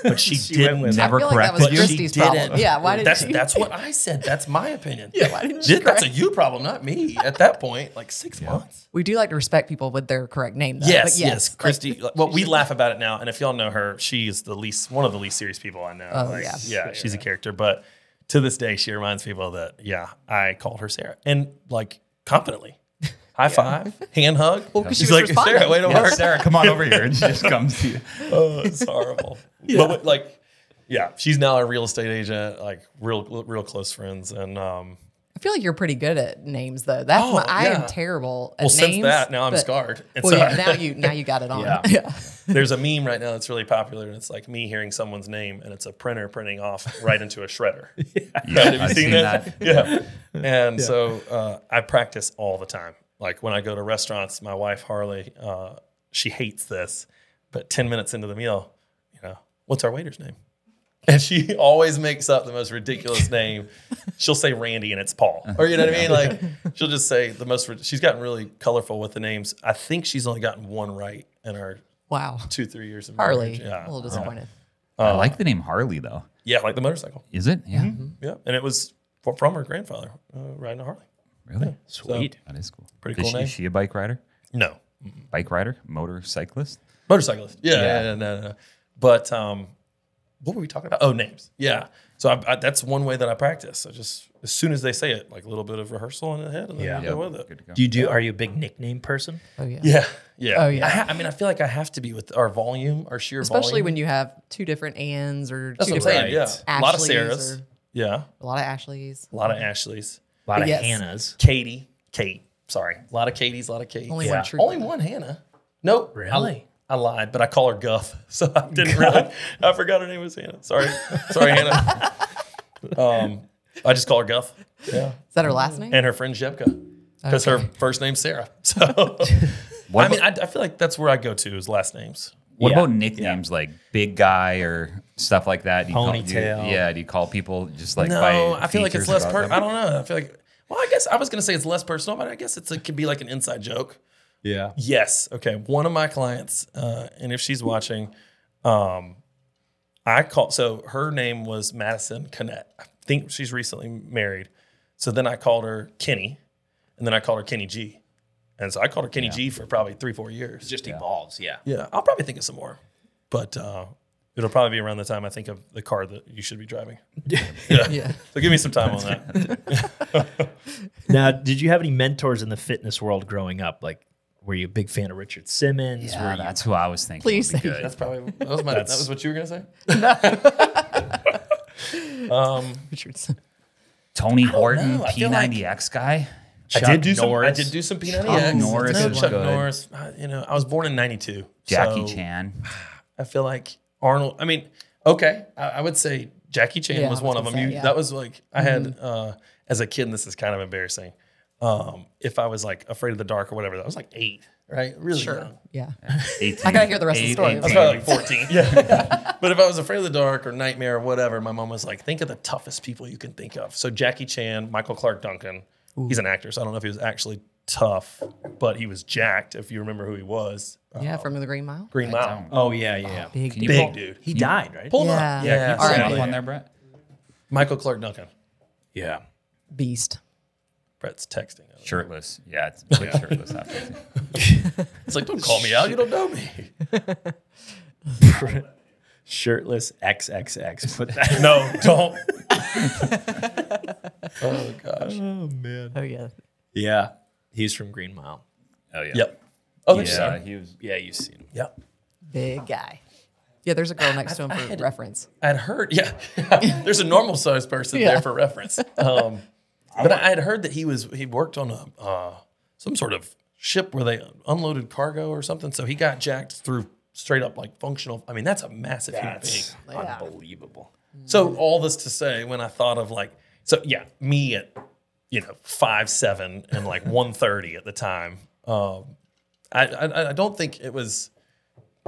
but she, She went didn't. with I Never feel like that was corrected you? Christy's She problem. didn't. Yeah, why did she? That's what I said. That's my opinion. Yeah, why didn't she That's a correct? you problem, not me. At that point, like 6 months. We do like to respect people with their correct name, though. Yes, But yes, like, Christy. Well, we laugh about it now, and if y'all know her, she is one of the least serious people I know. Oh, yeah, she's a character. But to this day, she reminds people that I called her Sarah, and like confidently, high five, hand hug. Well, 'cause she She's was like, responding. Sarah, wait a Yeah, minute. Sarah, come on over here. And she just comes to you. Oh, it's horrible. But like, yeah, she's now a real estate agent, like real close friends, and I feel like you're pretty good at names, though. That's Oh, I yeah. am terrible at well, names. since that, now I'm but- scarred. And Well, so yeah, now you got it on. Yeah. Yeah. there's a meme right now that's really popular, and it's like me hearing someone's name, and it's a printer printing off right into a shredder. Yeah, Have you I've seen seen that? that. Yeah. And so I practice all the time. Like when I go to restaurants, my wife Harley, she hates this, but 10 minutes into the meal, what's our waiter's name? And she always makes up the most ridiculous name. She'll say Randy and it's Paul. Or you know what I mean? Like she'll just say the most, she's gotten really colorful with the names. I think she's only gotten one right in our Wow. 2-3 years of Harley. marriage. Yeah. A little disappointed. I like the name Harley, though. Yeah, like the motorcycle. Is it? Yeah. Yeah. And it was from her grandfather riding a Harley. Really? Sweet. That is cool. Pretty Is cool name. Is she a bike rider? No. Bike rider? Motorcyclist? Motorcyclist. Yeah. Yeah. No. But what were we talking about? Oh, names. Yeah. So that's one way that I practice. I just, as soon as they say it, like a little bit of rehearsal in the head and then Yeah. you go with it. Good to go. Are you a big nickname person? Oh, yeah. Yeah. Yeah. Oh, yeah. I mean, I feel like I have to be with our volume, our sheer Especially volume. when you have two different Anns or That's two what I'm different saying. Yeah. A lot of Ashleys Sarahs. or Yeah. a lot of Ashleys. A lot of Ashleys. A lot of Yes. Hannahs. Kate. Sorry. A lot of Katies, a lot of Kates. Only Yeah. one true. Only one Hannah. Nope. Really? I lied, but I call her Guff, so I didn't really. I forgot her name was Hannah. Sorry, Hannah. I just call her Guff. Yeah, Is that her last name? and her friend Jebka, because her first name's Sarah. So, What I mean, about, I feel like that's where I go to is last names. what Yeah. about nicknames like Big Guy or stuff like that? Do you Ponytail. do you call people just like No, by I feel like it's features less. about them? I don't know. I feel like. Well, I guess I was gonna say it's less personal, but I guess it could be like an inside joke. Yeah. Yes. Okay. One of my clients, and if she's watching, so her name was Madison Connett. I think she's recently married. So then I called her Kenny, and then I called her Kenny G. And so I called her Kenny G for probably 3-4 years. Just evolves. Yeah. Yeah. I'll probably think of some more, but it'll probably be around the time I think of the car that you should be driving. Yeah. So give me some time on that. Now, did you have any mentors in the fitness world growing up? Like, were you a big fan of Richard Simmons? Yeah, Were you- that's who I was thinking. Please would be say good. That's probably that was what you were gonna say. Richardson. Tony Horton, know. I feel like- P90X guy. I Chuck did do some Norris. P90X. Norris No, is Chuck good. Norris. I was born in '92. Jackie so Chan. I feel like Arnold. I mean, okay, I would say Jackie Chan Yeah, was I was one of gonna them. say, yeah. That was like I had as a kid. And this is kind of embarrassing. If I was like afraid of the dark or whatever, that was like 8, right? Really Sure. young. Yeah. 18, I gotta hear the rest of the story. I was probably like 14. Yeah. But if I was afraid of the dark or nightmare or whatever, my mom was like, think of the toughest people you can think of. So Jackie Chan, Michael Clark Duncan. He's an actor, so I don't know if he was actually tough, but he was jacked, if you remember who he was. Yeah, from the Green Mile. Green Mile. Oh, yeah. Big, Can you Big pull- dude. He died, right? Pull him Yeah. up. Yeah, Yeah. Pull Alright. up yeah. one there, Brett. Michael Clark Duncan. Yeah. beast. Brett's texting. Shirtless. Yeah, it's like shirtless after. It's like, don't call me out. You don't know me. Shirtless XXX. Put that. No, don't. Oh, gosh. Oh, man. Oh yeah. Yeah. He's from Green Mile. Oh yeah. Yep. Oh, there's Yeah, some. he was. Yeah, you've seen him. Yep. Big guy. Yeah, there's a girl next to him for reference. I'd heard, yeah. There's a normal sized person Yeah. there for reference. But I had heard that he worked on some sort of ship where they unloaded cargo or something. So he got jacked through straight up like functional. I mean, that's a massive human being. Yeah. Unbelievable. So all this to say, when I thought of like, so yeah, me at 5'7" and like 130 at the time, I don't think it was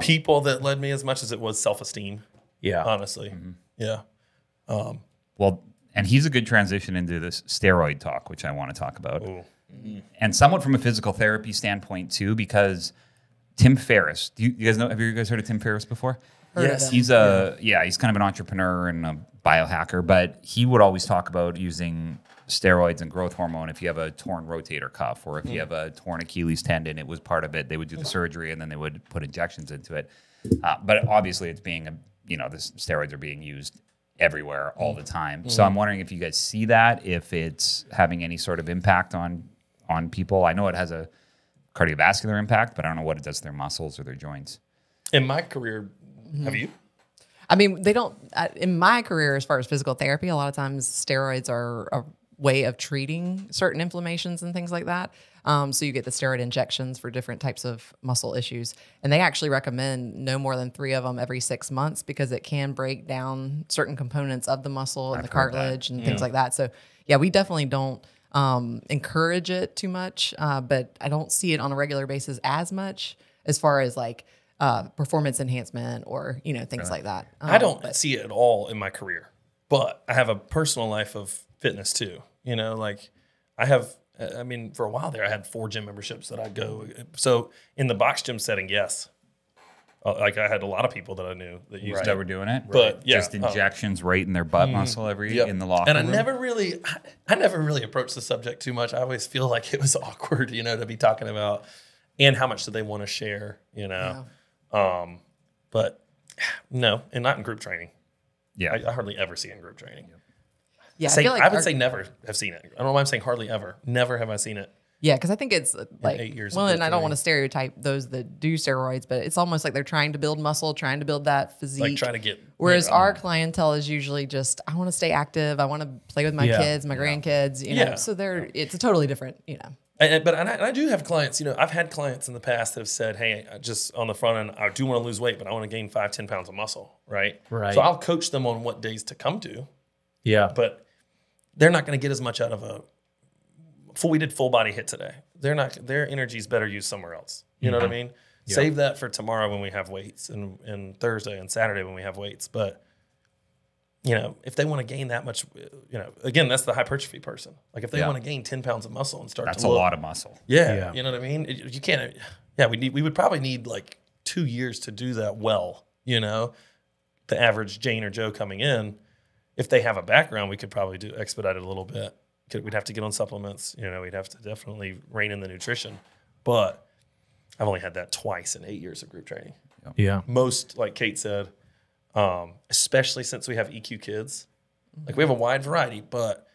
people that led me as much as it was self-esteem. Yeah. Honestly. Yeah. Well, and he's a good transition into this steroid talk, which I want to talk about. Ooh. And somewhat from a physical therapy standpoint too, because Tim Ferriss, you guys know, have you guys heard of Tim Ferriss before? Heard of Yes. him. He's kind of an entrepreneur and a biohacker, but he would always talk about using steroids and growth hormone if you have a torn rotator cuff or if you have a torn Achilles tendon. It was part of it. They would do the surgery and then they would put injections into it. But obviously it's being, the steroids are being used everywhere all the time. So I'm wondering if you guys see that, if it's having any sort of impact on people. I know it has a cardiovascular impact, but I don't know what it does to their muscles or their joints. In my career, have you? I mean, they don't, in my career, as far as physical therapy, a lot of times steroids are a way of treating certain inflammations and things like that. So you get the steroid injections for different types of muscle issues. And they actually recommend no more than 3 of them every 6 months because it can break down certain components of the muscle and the cartilage and things like that. So yeah, we definitely don't encourage it too much, but I don't see it on a regular basis as much as far as like performance enhancement or, things like that. I don't see it at all in my career, but I have a personal life of fitness too. For a while there, I had 4 gym memberships that I'd go. So in the box gym setting, yes. I had a lot of people that I knew that used That were doing it, But, yeah, just injections right in their butt muscle in the locker and room. I never really approached the subject too much. I always feel like it was awkward, to be talking about, and how much do they want to share, But no, and not in group training. Yeah, I hardly ever see it in group training. Yeah, I would say never have seen it. I don't know why I'm saying hardly ever. Never have I seen it. Yeah, because I think it's like 8 years of well, and I don't training. want to stereotype those that do steroids, but it's almost like they're trying to build muscle, trying to build that physique. Like trying to get. Whereas our clientele is usually just, I want to stay active, I want to play with my kids, my grandkids, Yeah. So it's a totally different, But I do have clients, I've had clients in the past that have said, hey, just on the front end, I do want to lose weight, but I want to gain 5-10 pounds of muscle, right? Right. So I'll coach them on what days to come to, Yeah. but they're not going to get as much out of we did full body hit today. Their energy's better used somewhere else. You know what I mean? Yeah. Save that for tomorrow when we have weights and Thursday and Saturday when we have weights. But, if they want to gain that much, again, that's the hypertrophy person. Like if they want to gain 10 pounds of muscle and start that's to a look, lot of muscle. Yeah, you know what I mean? You can't. Yeah, we would probably need like 2 years to do that well. The average Jane or Joe coming in, if they have a background, we could probably expedite it a little bit. We'd have to get on supplements. We'd have to definitely rein in the nutrition. But I've only had that twice in 8 years of group training. Yeah. Most, like Kate said, especially since we have EQ kids, like we have a wide variety, but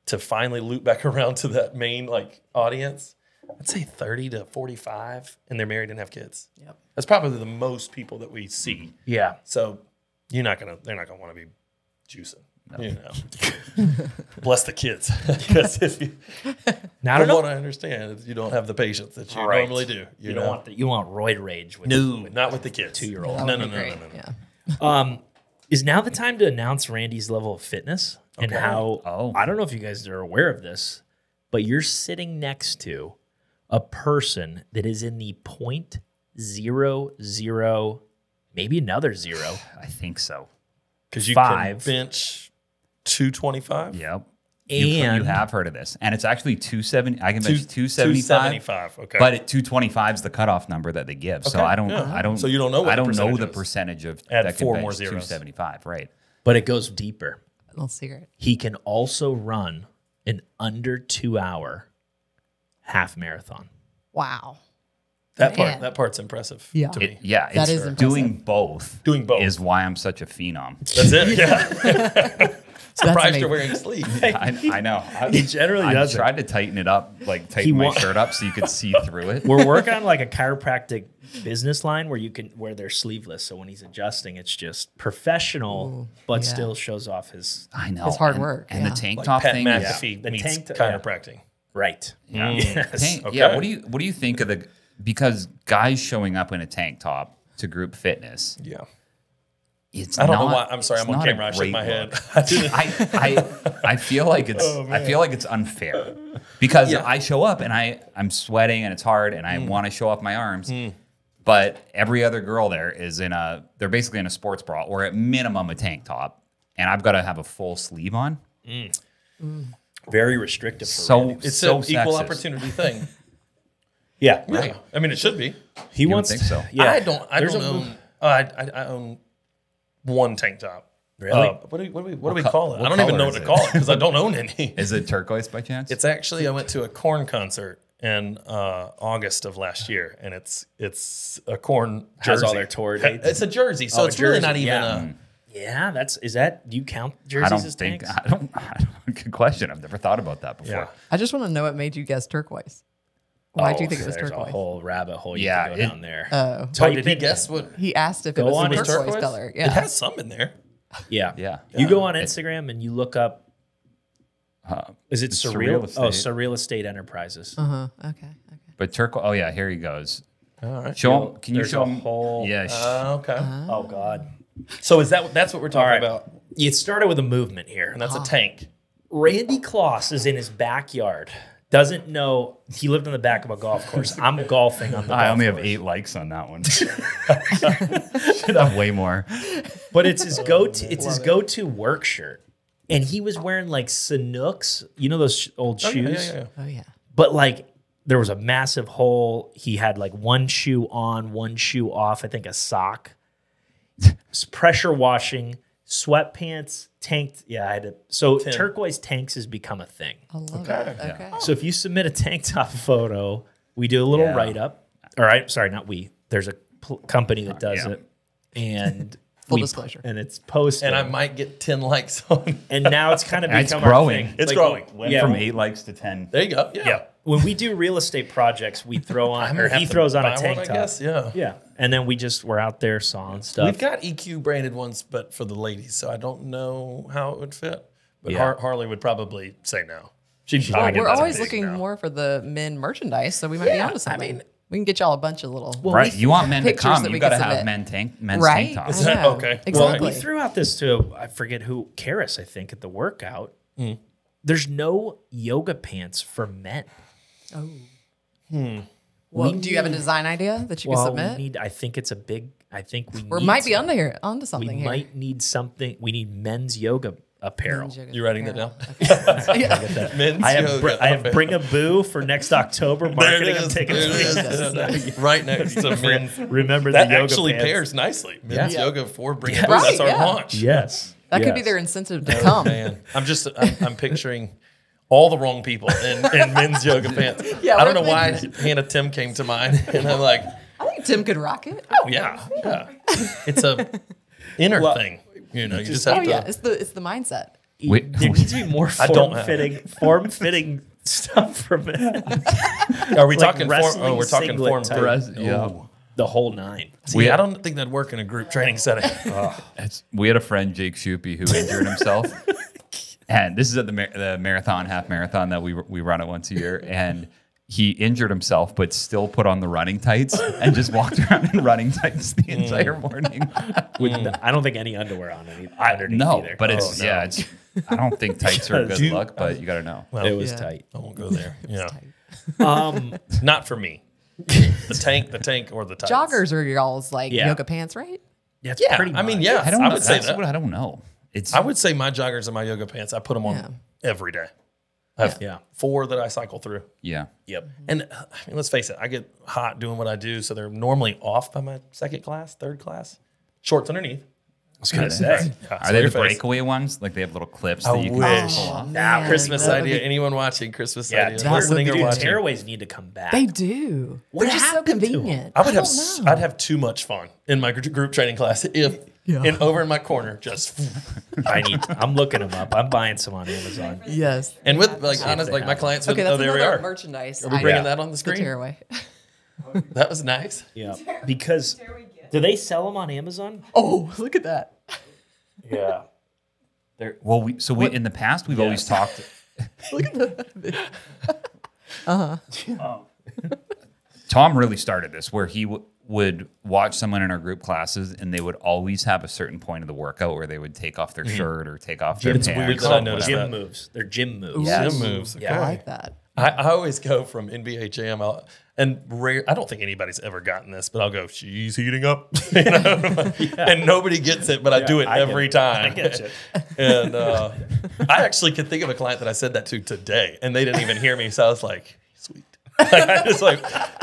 to finally loop back around to that main audience, I'd say 30 to 45, and they're married and have kids. Yep. That's probably the most people that we see. Yeah. So they're not gonna want to be juicing. Bless the kids, because if you, Now, I from don't what know. I understand, is you don't have the patience that you Right. normally do. You don't want you want roid rage with not with the kids. 2-year-old. That No, would no, be no, great. no, no. Yeah. Is now the time to announce Randy's level of fitness and how I don't know if you guys are aware of this, but you're sitting next to a person that is in the 0.00, maybe another 0. I think so. Because you 5. can bench 225. Yep. And You have heard of this, and it's actually 270. I can bench 275. 275. Okay. But at 225 is the cutoff number that they give. So Okay, I don't. yeah. I don't. So you don't know what I the don't know percentage the is. percentage of Add that can 4 bench more zeros. 275. Right. but it goes deeper. Little secret. He can also run an under 2 hour half marathon. Wow. That Man. part's impressive Yeah. to me. Yeah. That It's is doing both. Doing both. is why I'm such a phenom. That's it. Yeah. Surprised amazing. you're wearing sleeves. I know. He generally I doesn't. tried to tighten it up, tighten my wa- shirt up so you could see through it. We're working on like a chiropractic business line where they're sleeveless. So when he's adjusting, it's just professional, but yeah. still shows off his I know. It's hard And- work, And yeah. the tank Like top Pat thing. McAfee The meets tank top- chiropractic. right. Yeah. Yes. Tank- Okay. Yeah. What do you think of because guys showing up in a tank top to group fitness, Yeah. it's I don't know not- why. I'm sorry. it's I'm on not a camera. I shook great my look. head. I didn't. I feel like it's I feel like it's unfair because Yeah. I show up and I'm sweating and it's hard and I want to show off my arms, but every other girl there is they're basically in a sports bra or at minimum a tank top, and I've got to have a full sleeve on. Very restrictive. For So Randy. It's so an equal sexist. opportunity thing. Yeah. Yeah. I mean, it should be. He would wants. think so. Yeah. I don't There's own. a move- I own one tank top. Really? What do we call it? what I don't even know color what to is it? call it because I don't own any. Is it turquoise by chance? It's actually I went to a Korn concert in August of last year, and it's a Korn jersey. Has all their tour dates? It's a jersey, so Oh, it's really jersey, not even yeah. a. Yeah, do you count jerseys I don't as think tanks? I don't. Good question. I've never thought about that before. Yeah. I just want to know what made you guess turquoise. Why do you Oh, think it was there's turquoise? a whole rabbit hole you Yeah, can go it- down there. Oh. Wait, did he guess what? He asked if it Go was on, a it's turquoise color. It Yeah. has some in there. Yeah. Yeah. You go on Instagram and you look up, is it It's Surreal? Surreal Oh, Estate. Surreal Estate Enterprises. Okay. Okay. But turquoise. Oh yeah, here he goes. All right. Show him. Can you There's show a him? whole- Yeah. Okay. Oh, God. So that's what we're talking All right. about, It started with a movement here. and that's a tank. Randy Kloss is in his backyard. Doesn't know he lived on the back of a golf course. I'm golfing on the I golf only have course. 8 likes on that one. Should have way more. But it's his go-to. It's his go-to work shirt, and he was wearing like Sanooks. You know those old shoes. Yeah. Oh yeah. But like there was a massive hole. He had like one shoe on, one shoe off. I think a sock. Pressure washing, sweatpants, tanked. Yeah, I had to. So turquoise tanks has become a thing. I love it. Okay. So if you submit a tank top photo, we do a little Yeah. write up. All right, sorry, not we. There's a company that does Yeah. it, and Full disclosure. and it's posted. And I might get 10 likes on. and now it's kind of It's become our growing. thing. It's Like, growing. Went Yeah. from 8 likes to 10. There you go. Yeah. Yeah. When we do real estate projects, we throw on, I'm or gonna he have to throws on buy a tank one, top. I guess. Yeah. Yeah. And then we're out there sawing stuff. We've got EQ branded ones, but for the ladies, so I don't know how it would fit. But Yeah. Harley would probably say no. She'd Well, probably we're get that always big looking now. more for the men merchandise, so we might be onto something. We can get y'all a bunch of little. Right. You want men to pictures come, that we you got to can have submit. men's Right? tank tops. Is that I know. okay? Exactly. We threw out this to, I forget who, Karis, I think, at the workout. There's no yoga pants for men. Well, do you have a design idea that you can Well, submit? we need, I think it's a big, I think we Or need might be some- onto We something here. might need something. We need men's yoga apparel. Men's yoga You writing that down? apparel. Yeah. Men's I have yoga. I have Bring a Boo for next October. There Marketing. it I'm is. taking There it is. Right next to men's. Remember That the yoga actually pants. pairs nicely. Men's Yeah. yoga for Bring Yeah. It Boo. That's Right, our yeah. launch. Yes, That could be Yes. their incentive to come. Man, I'm picturing all the wrong people in men's yoga pants. Yeah, I don't we're know why thinking- Hannah Tim came to mind, and I'm like, I think Tim could rock it. oh yeah. It's a inner Well, thing, you know. You just Oh have yeah, to. it's the mindset. There needs to be more I don't have form fitting stuff for men. Are we like talking form? wrestling Oh, we're talking singlet form type. too. Yeah. The whole nine. See, I don't think that'd work in a group training setting. We had a friend, Jake Shupe, who injured himself. And this is at the marathon, half marathon that we run it once a year. And he injured himself, but still put on the running tights and just walked around in running tights the entire morning. I don't think any underwear on underneath No, either. but Oh, it's, no. yeah, it's, I don't think tights are a good Do you- look, but you got to know. Well, It was Yeah. tight. I won't go there. Yeah, Um, not for me. The tank, or the tights. Joggers are y'all's like Yeah. yoga pants, right? that's Yeah, pretty I mean, much. yeah. I don't I know. would say That's that. what I don't know. It's I would say my joggers and my yoga pants. I put them on Yeah. every day. I have Yeah. 4 that I cycle through. yeah. Yep. And I mean, let's face it, I get hot doing what I do, so they're normally off by my second class, third class. Shorts underneath. I was gonna say. Yeah, Are so they your the face. breakaway ones? Like they have little clips I that you can wish. pull off? Man, Christmas that would idea. be- Anyone watching Christmas Yeah, idea? that Listening would or be watching? tearaways need to come back. They do. What They're just so happened to 'em? convenient. I would have. don't know. I'd have too much fun in my group training class if, over in my corner, just I'm looking them up. I'm buying some on Amazon. Yes. and with like honest, like my clients. Would, Okay, that's oh, there we another are. merchandise. Are we bringing item. that on the The screen? tearaway. That was nice. Yeah. Because do they sell them on Amazon? Oh, look at that. Yeah. Well, we in the past we've always talked. Look at that. Tom really started this where would watch someone in our group classes, and they would always have a certain point of the workout where they would take off their shirt or take off their It's pants. weird that I noticed Gym that. moves. They're gym moves. Yeah. Gym moves. Yeah. I Okay. like that. I always go from NBA Jam out, and I don't think anybody's ever gotten this, but I'll go, she's heating up, you know? And nobody gets it, but I do it I get every it. time. I get you. And I actually could think of a client that I said that to today, and they didn't even hear me, so I was like, sweet. I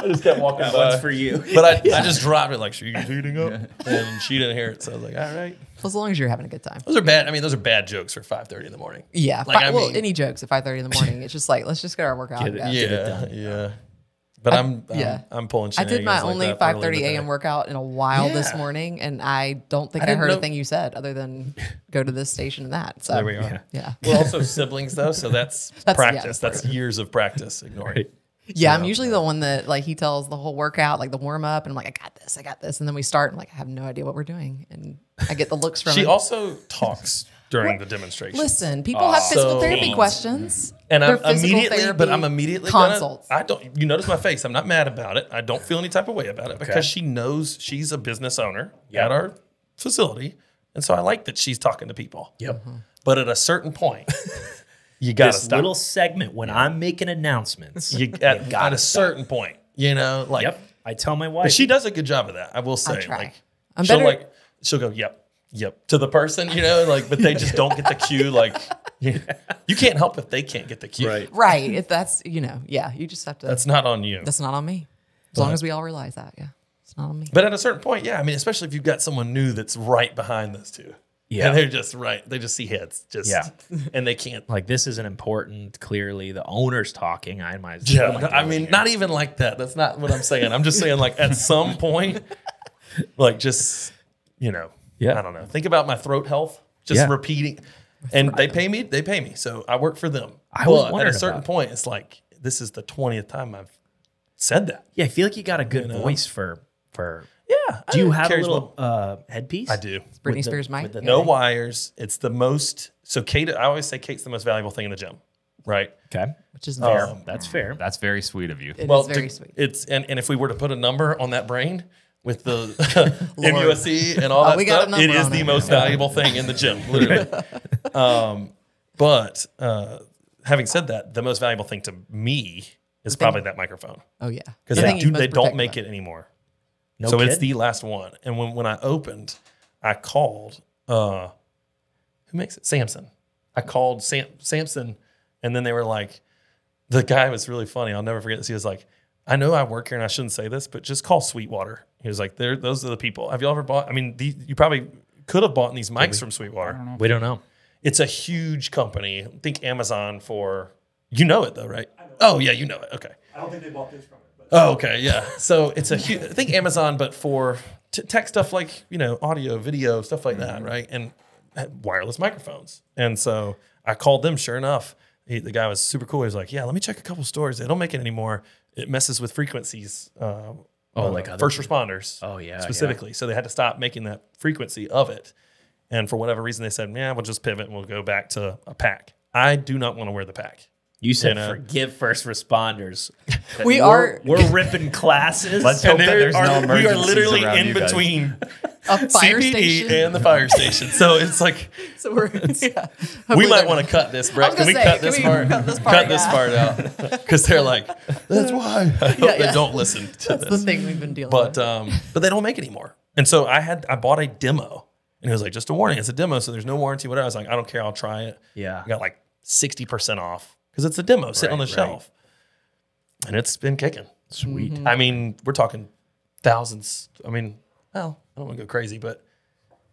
just kept walking That by. one's for you. But I just dropped it like, she's heating up, and she didn't hear it, so I was like, all right. As long as you're having a good time. Those are bad. I mean, those are bad jokes for 5:30 in the morning. Yeah. Like, I well, mean- any jokes at 5:30 in the morning. It's just like, let's just get our workout. Get it. done. Get it Yeah, done. yeah. But I'm pulling. I did my shenanigans like only that early in 5:30 the a.m. day. workout in a while this Yeah. morning, and I don't think I I, didn't heard a know- thing you said other than go to this station and that. So There we are. Yeah. We're also siblings though, so that's yeah, practice. that's That's years of practice. Ignore it. Yeah, I'm usually the one that like he tells the whole workout, like the warm up, and I'm like, I got this, and then we start, and like I have no idea what we're doing, and I get the looks from She him. also talks during the demonstration. Listen, people have physical So- therapy questions, And They're I'm physical immediately, but therapy I'm immediately consults. Gonna, I don't. You notice my face. I'm not mad about it. I don't feel any type of way about it because she knows she's a business owner at our facility, and so I like that she's talking to people. Yep. But at a certain point, you gotta This stop. little segment when I'm making announcements. At a certain point, you know, like. Yep. I tell my But wife. she does a good job of that. I will say. try. Like, I'm she'll better- she'll go, yep, to the person, you know, like, but they just don't get the cue. Like, you can't help if they can't get the cue. Right. right? If that's you just have to. That's not on you. That's not on me. As long as we all realize that, yeah, it's not on me. But at a certain point, yeah, I mean, especially if you've got someone new that's right behind those two. Yeah. And they're just right. They just see heads. Just Yeah. And they can't. like, this isn't important. Clearly, the owner's talking. I might as well. Yeah. I mean, not even like that. That's not what I'm saying. I'm just saying, like, at some point, like, just, you know, Yeah. I don't know. Think about my throat health. Just Yeah. repeating. And they pay me. So I work for them. I was But at wondering a certain about it. point, it's like, this is the 20th time I've said that. Yeah, I feel like you got a good voice for. Yeah. Do you have a carries little headpiece? I do. Britney with the- Spears mic. with the- No wires. It's the most. So Kate, I always say Kate's the most valuable thing in the gym, right? Okay. which is fair. That's fair. That's very sweet of you. It is very sweet. It's and if we were to put a number on that brain with the MUSC and all that we got a stuff, number it is on the it. most valuable thing in the gym, literally. But having said that, the most valuable thing to me is probably that microphone Oh yeah, because The thing he's most they don't protective make of. it anymore. No So kid? it's the last one. And when I opened, I called who makes it? Samson. I called Samson, and then they were like, the guy was really funny. I'll never forget this. He was like, I know I work here and I shouldn't say this, but just call Sweetwater. He was like, those are the people. Have you ever bought? I mean, you probably could have bought these mics from Sweetwater. We don't know. It's a huge company. Think Amazon for, you know it though, right? Oh yeah, you know it. Okay. I don't think they bought this from it. But Oh, okay, yeah. So it's a huge, think Amazon, but for tech stuff like, you know, audio, video, stuff like that, right? And wireless microphones. And so I called them, sure enough. The guy was super cool. He was like, yeah, let me check a couple stores. They don't make it anymore. It messes with frequencies. Like other first responders. Oh, yeah, Specifically. So they had to stop making that frequency of it. And for whatever reason, they said, yeah, we'll just pivot and we'll go back to a pack. I do not want to wear the pack. You said You know? forgive first responders. We're We're ripping classes. Let's hope that there's no we are emergencies literally around in you guys. between a fire CPD station. and the fire station. So it's like, So we're yeah. we Hopefully might they're- want to cut this, Brett. I Can was we gonna cut say, this can we part? cut this part, Cut this yeah. part out. Because they're like, that's why. I hope Yeah, they yeah. don't listen to That's the this. thing we've been dealing But with. but they don't make it anymore. And so I bought a demo. And it was like, just a warning, it's a demo, so there's no warranty, whatever. I was like, I don't care, I'll try it. Yeah. I got like 60% off because it's a demo sitting on the Right, shelf. And it's been kicking. Sweet. Mm-hmm. I mean, we're talking thousands. I mean, well, I don't want to go crazy, but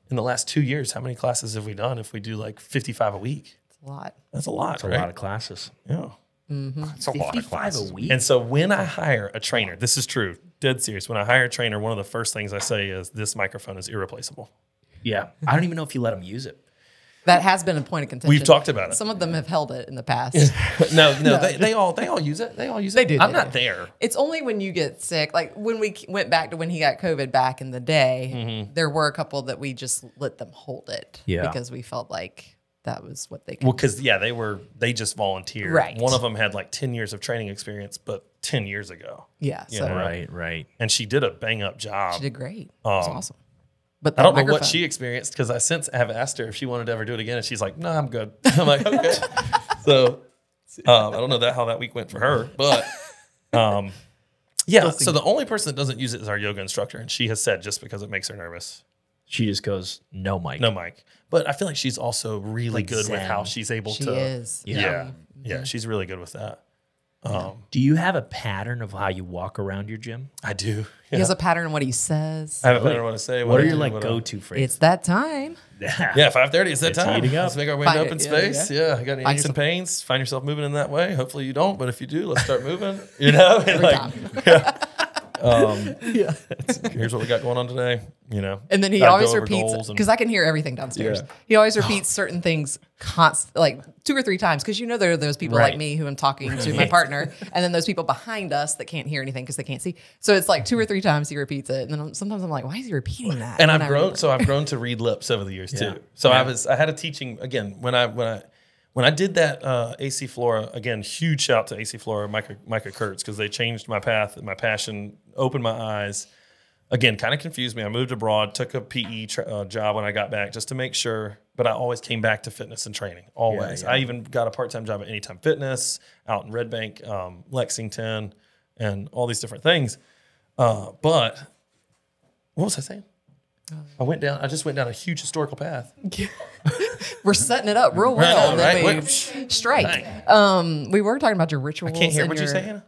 in the last 2 years, how many classes have we done if we do like 55 a week? It's a lot. That's a lot, It's a right? lot of classes. Yeah. It's a lot of 55 classes. a week. And so when I hire a trainer, this is true, dead serious. When I hire a trainer, one of the first things I say is this microphone is irreplaceable. Yeah. I don't even know if you let them use it. That has been a point of contention. We've talked about it. Some of them have held it in the past. No, they all use it. They all use it. They do, I'm they not do. there. It's only when you get sick, like when we went back to when he got COVID back in the day, there were a couple that we just let them hold it. Yeah. Because we felt like that was what they could Well, because they just volunteered. Right. One of them had like 10 years of training experience, but 10 years ago. Yeah. You So know? Right. Oh. And she did a bang up job. she did great. It was awesome. But I don't know what microphone- she experienced because I since have asked her if she wanted to ever do it again, and she's like, "No, I'm good." I'm like, "Okay." So I don't know how that week went for her, but yeah. So the only person that doesn't use it is our yoga instructor, and she has said just because it makes her nervous. She just goes, no mic. No mic. But I feel like she's also really Like good with zen. how she's able She to. is. Yeah. Yeah. She's really good with that. Do you have a pattern of how you walk around your gym? I do. He has a pattern in what he says. I don't know what to say. What are I your do, like what I- go-to phrases? It's that time. Yeah, 5:30 is that It's time. heating up. Let's make our way into Find open it, yeah, space. Yeah, I got any Find aches and yourself- pains? Find yourself moving in that way. Hopefully you don't, but if you do, let's start moving. You know, and time. yeah. Here's what we got going on today. You know, And then he Gotta go always over repeats goals and- because I can hear everything downstairs. Yeah. He always repeats certain things like 2 or 3 times because there are those people like Right. me who am talking to my partner, and then those people behind us that can't hear anything because they can't see. So it's like 2 or 3 times he repeats it, and then sometimes I'm like, why is he repeating that? And when I've I read grown, it? so I've grown to read lips over the years Yeah. too. So Yeah. I had a teaching again when I did that AC Flora again. Huge shout out to AC Flora, Micah Kurtz, because they changed my path and my passion, opened my eyes. Again, kind of confused me. I moved abroad, took a PE job when I got back just to make sure, but I always came back to fitness and training, always. Yeah. I even got a part-time job at Anytime Fitness out in Red Bank, Lexington, and all these different things. But what was I saying? I just went down a huge historical path. We're setting it up real well. know, and then right? we strike. We were talking about your rituals. Can't hear and what you your- say, Hannah?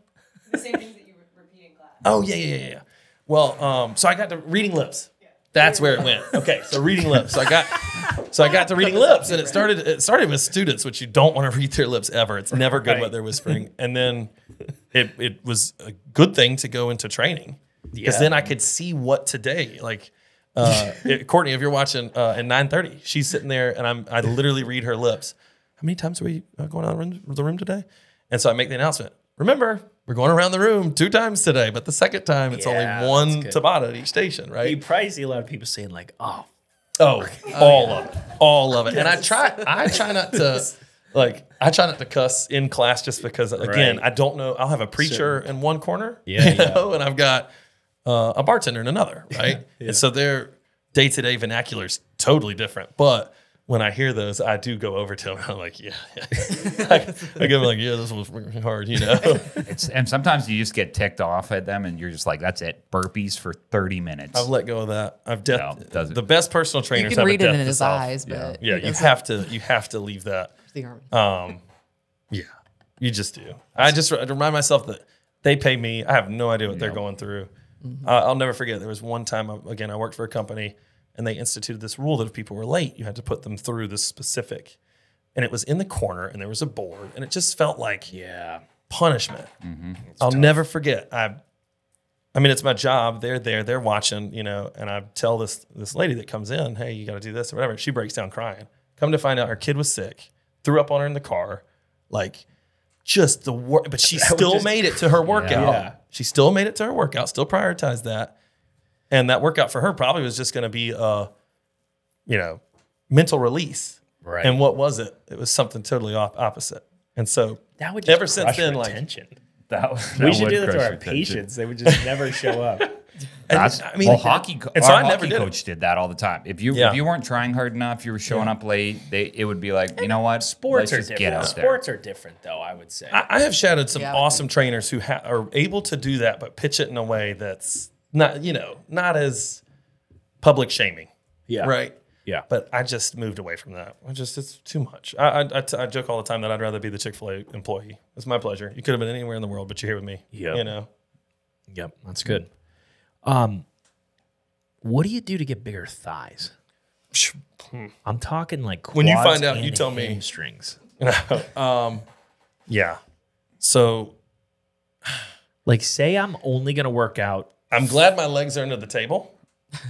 The same things that you repeat in class. Oh, yeah. Well, so I got to reading lips. That's where it went. Okay, so reading lips. So I got to reading lips, and it started with students, which you don't want to read their lips ever. It's never good what they're whispering. And then it was a good thing to go into training because then I could see what today. Like Courtney, if you're watching at 9:30, she's sitting there, and I literally read her lips. How many times are we going out of the room today? And so I make the announcement. Remember, we're going around the room 2 times today, but the second time it's Yeah, only one that's good. Tabata at each station, right? You probably see a lot of people saying like, oh, All of it. And I try not to I try not to cuss in class just because again, Right. I don't know. I'll have a preacher in one corner, Yeah, you know, and I've got a bartender in another, right? And so their day-to-day vernacular is totally different. But when I hear those, I do go over to them. I'm like, yeah. I give them like, yeah, this was really hard, you know. And sometimes you just get ticked off at them, and you're just like, "That's it, burpees for 30 minutes." I've let go of that. I've No, doesn't. the best personal You trainers can have read a it death in to his self. eyes, but Yeah, you have to leave that. the army. Yeah, you just do. I remind myself that they pay me. I have no idea what they're going through. I'll never forget. There was one time, I worked for a company, and they instituted this rule that if people were late, you had to put them through this specific. And it was in the corner, and there was a board, and it just felt like yeah. punishment. I'll never forget. I mean, it's my job. They're there. They're watching, you know, and I tell this lady that comes in, hey, you got to do this or whatever. She breaks down crying. Come to find out her kid was sick, threw up on her in the car, like just the work. But she still made it to her workout. Yeah. She still made it to her workout, still prioritized that. And that workout for her probably was just going to be a, you know, mental release. Right. And what was it? It was something totally opposite. And so That would just ever since crush then, like, retention. that We should would do that to crush our retention. patients. They would just never show up. That's, I mean, well, hockey. and so Our I never hockey did it. coach did that all the time. If you weren't trying hard enough, you were showing up late. It would be like, you know what? Sports Let's are just different. get out there. Sports are different, though, I would say. I have shadowed some Yeah. awesome trainers who are able to do that, but pitch it in a way that's not, you know, not as public shaming. yeah. Right. Yeah. But I just moved away from that. It's too much. I joke all the time that I'd rather be the Chick-fil-A employee. It's my pleasure. You could have been anywhere in the world, but you're here with me. Yep. You know. Yep. That's good. What do you do to get bigger thighs? I'm talking like quads When you find out, and you tell me. hamstrings. Yeah. So Like, say I'm only going to work out. I'm glad my legs are under the table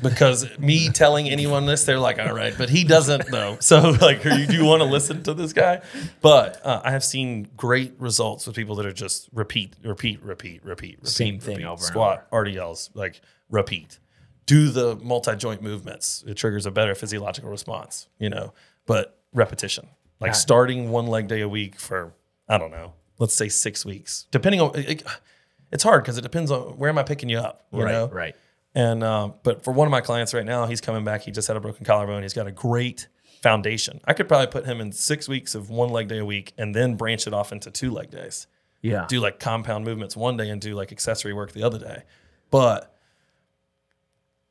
because me telling anyone this, they're like, all right, but he doesn't though. So like, do you want to listen to this guy? But I have seen great results with people that are just repeat. Same thing over and Squat, RDLs, like repeat. Do the multi-joint movements. It triggers a better physiological response, you know, but repetition. Like starting one leg day a week for, I don't know, let's say 6 weeks. Depending on, it's hard because it depends on where am I picking you up, you know? Right. And but for one of my clients right now, he's coming back. He just had a broken collarbone. He's got a great foundation. I could probably put him in 6 weeks of 1 leg day a week and then branch it off into 2 leg days. Yeah. Do like compound movements one day and do like accessory work the other day. But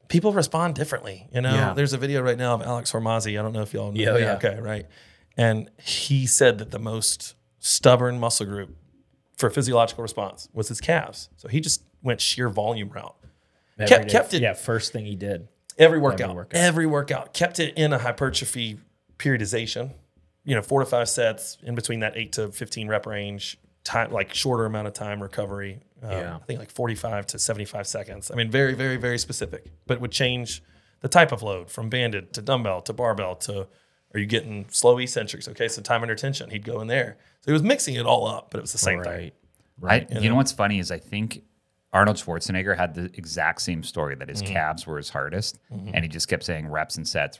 people respond differently. You know, Yeah. there's a video right now of Alex Hormozzi. I don't know if y'all know. Yeah, yeah. Okay, right. And he said that the most stubborn muscle group for physiological response was his calves. So he just went sheer volume route. Kept it. Yeah, first thing he did. Every workout. Kept it in a hypertrophy periodization. 4 to 5 sets in between that 8 to 15 rep range. Time, like shorter amount of time recovery. I think like 45 to 75 seconds. I mean, very, very, very specific. But would change the type of load from banded to dumbbell to barbell to. Are you getting slow eccentrics? Okay, so time under tension. He'd go in there. So he was mixing it all up, but it was the same thing. Right. You know what's funny is I think Arnold Schwarzenegger had the exact same story that his calves were his hardest, and he just kept saying reps and sets.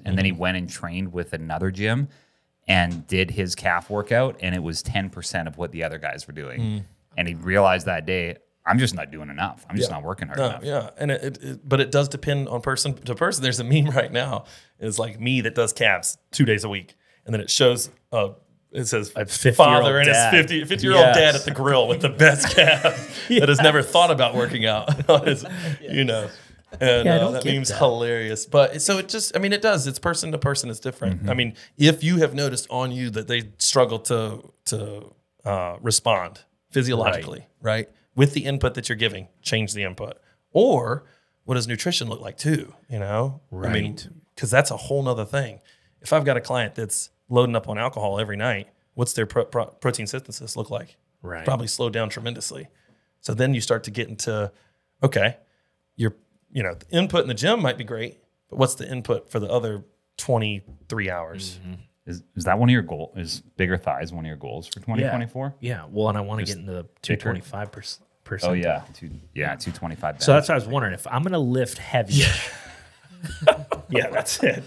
And then he went and trained with another gym and did his calf workout, and it was 10% of what the other guys were doing. And he realized that day, I'm just not doing enough. I'm just not working hard enough. Yeah, and but it does depend on person to person. There's a meme right now. It's like me that does calves 2 days a week, and then it shows it says father and his 50-year-old dad at the grill with the best calf that has never thought about working out on his, And that meme's hilarious. But so it just, it does. It's person to person. It's different. I mean, if you have noticed on you that they struggle to respond physiologically, right? With the input that you're giving, change the input. Or what does nutrition look like too? Right. Because that's a whole nother thing. If I've got a client that's loading up on alcohol every night, what's their protein synthesis look like? Right. Probably slowed down tremendously. So then you start to get into, okay, the input in the gym might be great, but what's the input for the other 23 hours? Is that one of your goals? Is bigger thighs one of your goals for 2024? Yeah. Well, and I want to get into the 225%. Oh, yeah. 225. So that's what I was wondering. If I'm going to lift heavy. Yeah, that's it.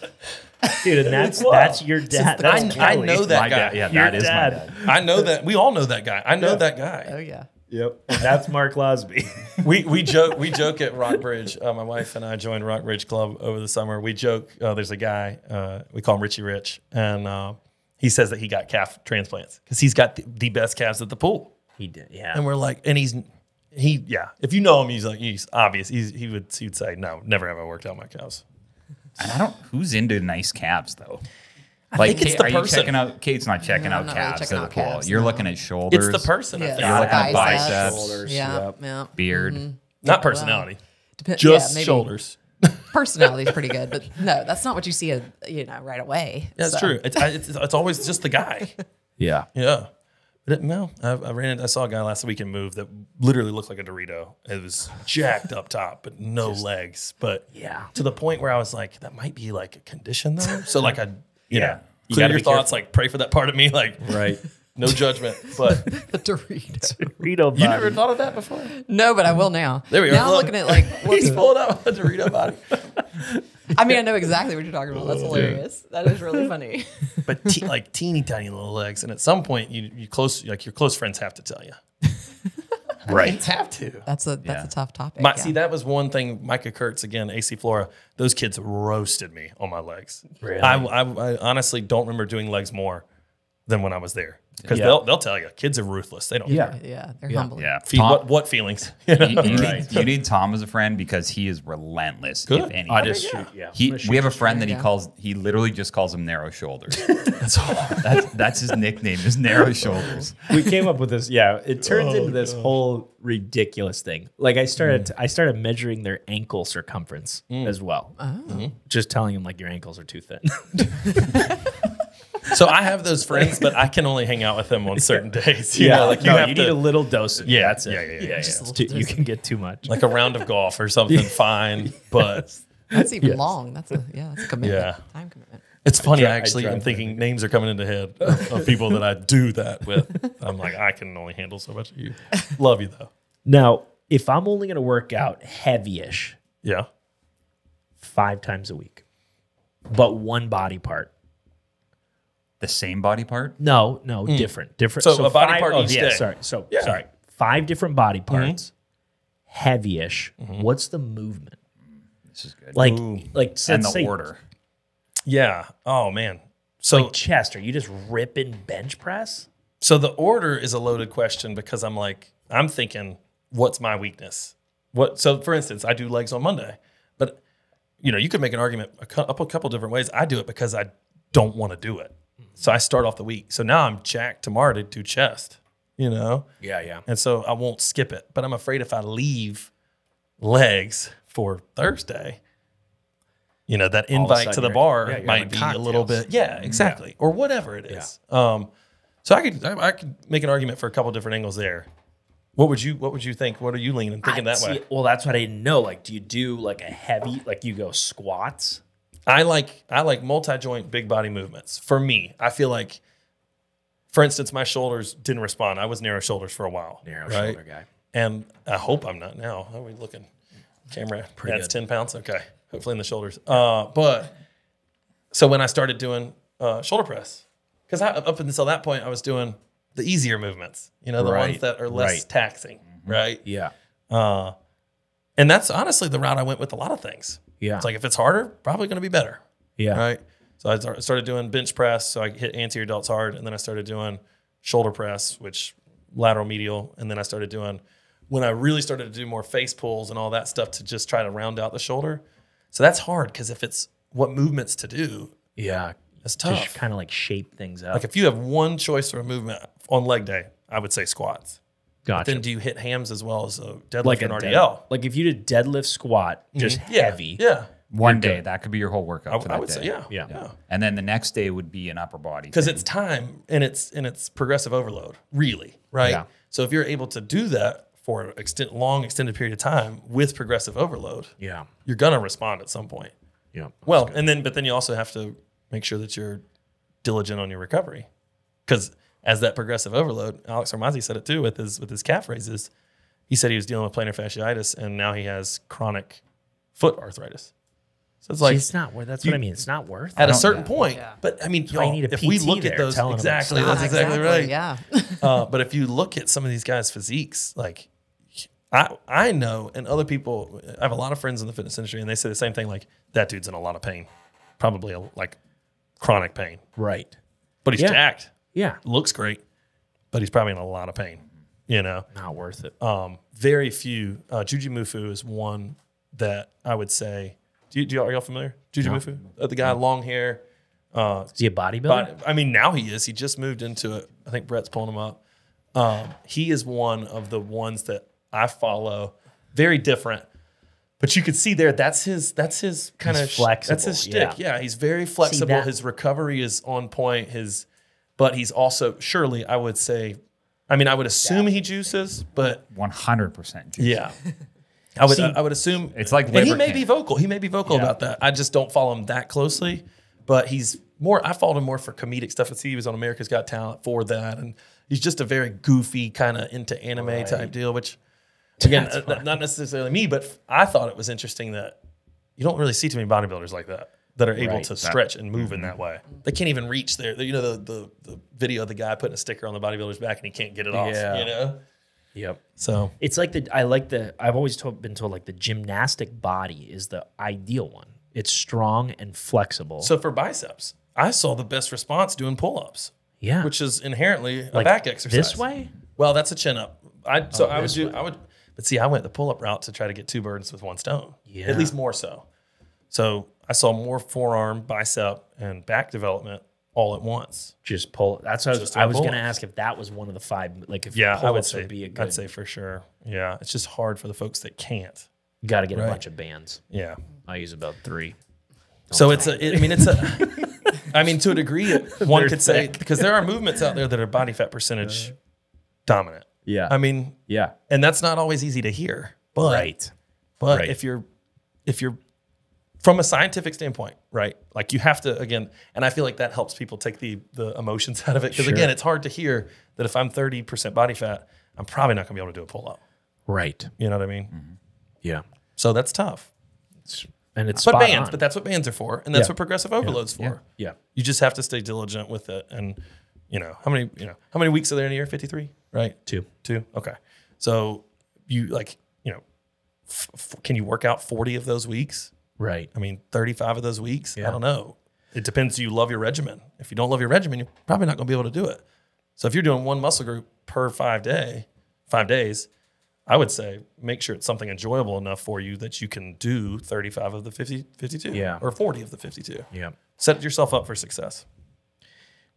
Dude, and that's your dad. I know that guy. Yeah, that is my dad. I know that. We all know that guy. I know that guy. Oh yeah. Yep. And that's Mark Losby. We joke at Rockbridge. My wife and I joined Rockbridge Club over the summer. We joke. There's a guy we call him Richie Rich, and he says that he got calf transplants because he's got the best calves at the pool. He did, yeah. And we're like, and he's if you know him, he's obvious. He would say, no, never have I worked out my calves. And who's into nice calves though? I think it's the person. You checking out? Kate's not checking out I'm not really calves checking at the out pool. calves, You're no. looking at shoulders. It's the person. I think. You're looking at biceps. shoulders, Yeah. beard. Not personality. Just maybe shoulders. Personality is pretty good, but no, that's not what you see, right away. That's true. It's always just the guy. Yeah. Yeah. But I saw a guy last week in Move that literally looked like a Dorito. It was jacked up top, but no legs. But to the point where I was like, that might be like a condition though. So like clear your thoughts, like pray for that part of me, like no judgment. But The Dorito. Dorito body. you never thought of that before? No, but I will now. There we go. Now I'm looking at like He's pulling out a Dorito body. I know exactly what you're talking about. That's hilarious. That is really funny. But like teeny tiny little legs, and at some point your close friends have to tell you. Right. Have to. That's a tough topic. See, that was one thing. Micah Kurtz again, AC Flora. Those kids roasted me on my legs. Really? I honestly don't remember doing legs more than when I was there because they'll tell you kids are ruthless. They don't care. Yeah, they're humble. Yeah. What feelings? You need Tom as a friend because he is relentless. Good. If any. We have a friend that he literally just calls him Narrow Shoulders. That's his nickname, is Narrow Shoulders. We came up with this. Yeah, it turns into this whole ridiculous thing. Like I started measuring their ankle circumference as well. Just telling them like your ankles are too thin. So I have those friends, but I can only hang out with them on certain days. You need need a little dose. Yeah, That's it. yeah. You can get too much. Like a round of golf or something. Fine, but That's even long. That's a commitment. Yeah. Time commitment. it's funny. I I'm thinking names are coming into head of people that I do that with. I'm like, I can only handle so much of you. Love you though. Now, if I'm only going to work out heavy-ish Yeah. 5 times a week, but one body part. The same body part? No, different. So a body part each day. Sorry. So Yeah. sorry. 5 different body parts, heavy-ish. What's the movement? This is good. Like, and let's the say, order. Yeah. Oh man. So like chest, are you just ripping bench press? So the order is a loaded question because I'm thinking, what's my weakness? So for instance, I do legs on Monday, but you could make an argument a couple different ways. I do it because I don't want to do it. So I start off the week. So now I'm jacked tomorrow to do chest, Yeah. and so I won't skip it. But I'm afraid if I leave legs for Thursday, that invite to sudden the you're bar might having be a little cocktails. bit, exactly, or whatever it is. So I could make an argument for a couple different angles there. What would you think? What are you thinking that way? Well, that's what I didn't know. Like, do you do like a heavy, like you go squats? I like multi-joint big body movements. For me, I feel like, for instance, my shoulders didn't respond. I was narrow shoulders for a while. Shoulder guy. And I hope I'm not now. How are we looking? Camera, that's 10 pounds. Okay. Hopefully in the shoulders. But so when I started doing shoulder press, because up until that point, I was doing the easier movements, the ones that are less taxing, right? Yeah. And that's honestly the route I went with a lot of things. Yeah. It's like, if it's harder, probably going to be better. Yeah. Right. So I started doing bench press. So I hit anterior delts hard. And then I started doing shoulder press, which lateral medial. And then I started doing, when I really started to do more face pulls and all that stuff to just try to round out the shoulder. So that's hard because if it's what movements to do, Yeah. it's tough. Just kind of like shape things up. Like if you have one choice for a movement on leg day, I would say squats. Gotcha. Then do you hit hams as well as a deadlift like and a RDL? like if you did deadlift squat, just heavy. Yeah. One day, that could be your whole workout for that I would day. say, yeah. Yeah. And then the next day would be an upper body. Because thing. it's time and it's progressive overload, really, right? Yeah. So if you're able to do that for an extended period of time with progressive overload, Yeah. you're gonna respond at some point. Yeah. Well, but then you also have to make sure that you're diligent on your recovery, because as that progressive overload, Alex Hormozzi said it too with his calf raises. He said he was dealing with plantar fasciitis and now he has chronic foot arthritis. So it's like, it's not worth. That's what I mean. It's not worth. at it. a certain point, but I mean, why you need a if we PT look there at those, telling them exactly, it's that's exactly right. Yeah. But if you look at some of these guys' physiques, like I know, and other people, I have a lot of friends in the fitness industry, and they say the same thing. Like, that dude's in a lot of pain, probably like chronic pain, Right. but he's Yeah. jacked, Yeah. looks great, but he's probably in a lot of pain. Not worth it. Very few. Juji Mufu is one that I would say. Are y'all familiar? Juji Mufu, the guy, long hair. Is he a bodybuilder? But I mean, now he is. He just moved into it. I think Brett's pulling him up. He is one of the ones that I follow. Very different, but you could see there. That's his kind of flexible. That's his shtick. Yeah, he's very flexible. that- His recovery is on point. But he's also, surely I would say. I mean, I would assume he juices, but 100% juice. yeah, I would assume It's like and he liver may can't. be vocal. He may be vocal about that. I just don't follow him that closely. But he's more. I followed him more for comedic stuff. He was on America's Got Talent for that, and he's just a very goofy kind of into anime type deal. Which, again, not necessarily me, but I thought it was interesting that you don't really see too many bodybuilders like that are able Right. to stretch and move in that way. They can't even reach there. The video of the guy putting a sticker on the bodybuilder's back and he can't get it off. Yeah. Yep. So It's like I've always been told like the gymnastic body is the ideal one. It's strong and flexible. So for biceps, I saw the best response doing pull-ups, yeah. which is inherently a like back exercise. this way? Well, that's a chin up. But see, I went the pull-up route to try to get 2 birds with 1 stone. Yeah. At least more so. So I saw more forearm, bicep, and back development all at once. Just pull. That's what Just I was doing going to pull-ups. ask if that was one of the 5. Like if Yeah, I would pull-ups say be a good. I'd say for sure. Yeah, it's just hard for the folks that can't. You got to get Right. a bunch of bands. Yeah. I use about 3. So it's I mean, to a degree, one could say, because there are movements out there that are body fat percentage dominant. Yeah. I mean, yeah. and that's not always easy to hear. But, Right. But Right. if you're from a scientific standpoint, right? Like you have to, again, and I feel like that helps people take the emotions out of it. Because Sure. again, it's hard to hear that if I'm 30% body fat, I'm probably not gonna be able to do a pull up. Right. You know what I mean? Yeah. So that's tough. And it's But spot bands, on. but that's what bands are for. And that's Yeah. what progressive overload's for. Yeah. You just have to stay diligent with it. And how many weeks are there in a year? 53, right? 2. 2. Okay. So you like, can you work out 40 of those weeks? Right. I mean, 35 of those weeks? Yeah. I don't know. It depends. Do you love your regimen? If you don't love your regimen, you're probably not going to be able to do it. So if you're doing one muscle group per 5 days, I would say make sure it's something enjoyable enough for you that you can do 35 of the 52 Yeah. or 40 of the 52. Yeah. Set yourself up for success.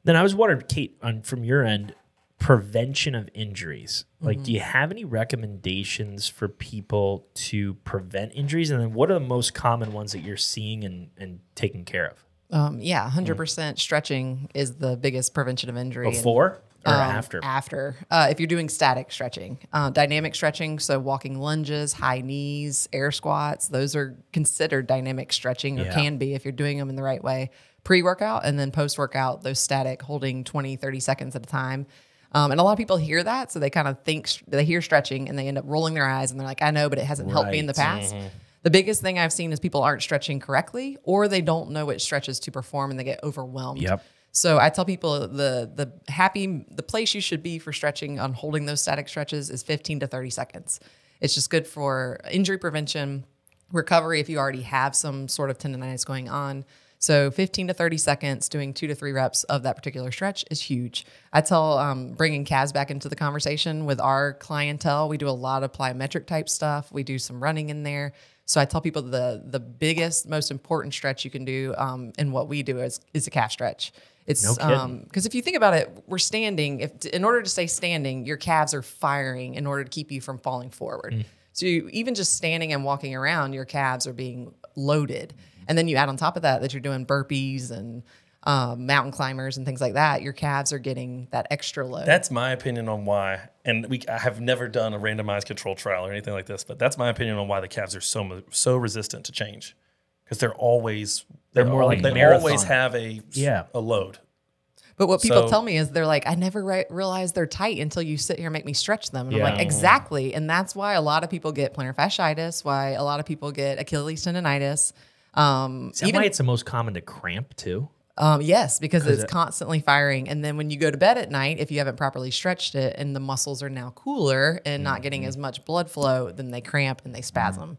Then I was wondering, Kate, from your end, prevention of injuries. Like, do you have any recommendations for people to prevent injuries? And then what are the most common ones that you're seeing and taking care of? 100% stretching is the biggest prevention of injury. Before or after? After. If you're doing static stretching, dynamic stretching, so walking lunges, high knees, air squats, those are considered dynamic stretching or Yeah. can be if you're doing them in the right way. Pre-workout and then post-workout, those static, holding 20, 30 seconds at a time. And a lot of people hear that, so they kind of think, they hear stretching and they end up rolling their eyes and they're like, I know, but it hasn't helped me in the Right. past. The biggest thing I've seen is people aren't stretching correctly or they don't know which stretches to perform and they get overwhelmed. Yep. So I tell people the place you should be for stretching on holding those static stretches is 15 to 30 seconds. It's just good for injury prevention, recovery if you already have some sort of tendonitis going on. So 15 to 30 seconds doing 2 to 3 reps of that particular stretch is huge. I tell bringing calves back into the conversation with our clientele. We do a lot of plyometric type stuff. We do some running in there. So I tell people the biggest, most important stretch you can do in what we do is a calf stretch. It's No kidding. because if you think about it, we're standing. In order to stay standing, your calves are firing in order to keep you from falling forward. So even just standing and walking around, your calves are being loaded. And then you add on top of that you're doing burpees and mountain climbers and things like that. Your calves are getting that extra load. That's my opinion on why. And I have never done a randomized control trial or anything like this, but that's my opinion on why the calves are so resistant to change. Because they're always more like they marathon. always have a load. But what people So- tell me is they're like, I never realized they're tight until you sit here and make me stretch them. And Yeah. I'm like, exactly. And that's why a lot of people get plantar fasciitis, why a lot of people get Achilles tendonitis. Is that why it's the most common to cramp too? Yes, because it's constantly firing. And then when you go to bed at night, if you haven't properly stretched it and the muscles are now cooler and not getting as much blood flow, then they cramp and they spasm.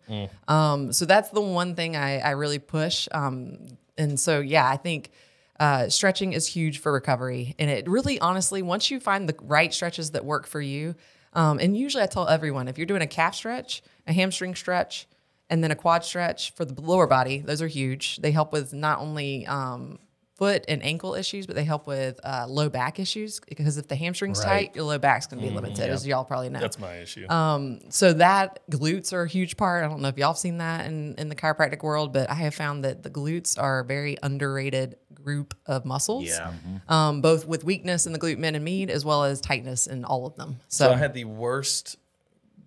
So that's the one thing I really push. And so, yeah, I think stretching is huge for recovery. And it really, honestly, once you find the right stretches that work for you, and usually I tell everyone, if you're doing a calf stretch, a hamstring stretch, and then a quad stretch for the lower body, those are huge. They help with not only foot and ankle issues, but they help with low back issues, because if the hamstring's Right. tight, your low back's going to be limited, as y'all probably know. That's my issue. So that glutes are a huge part. I don't know if y'all have seen that in the chiropractic world, but I have found that the glutes are a very underrated group of muscles. Yeah. Both with weakness in the glute med and med, as well as tightness in all of them. So I had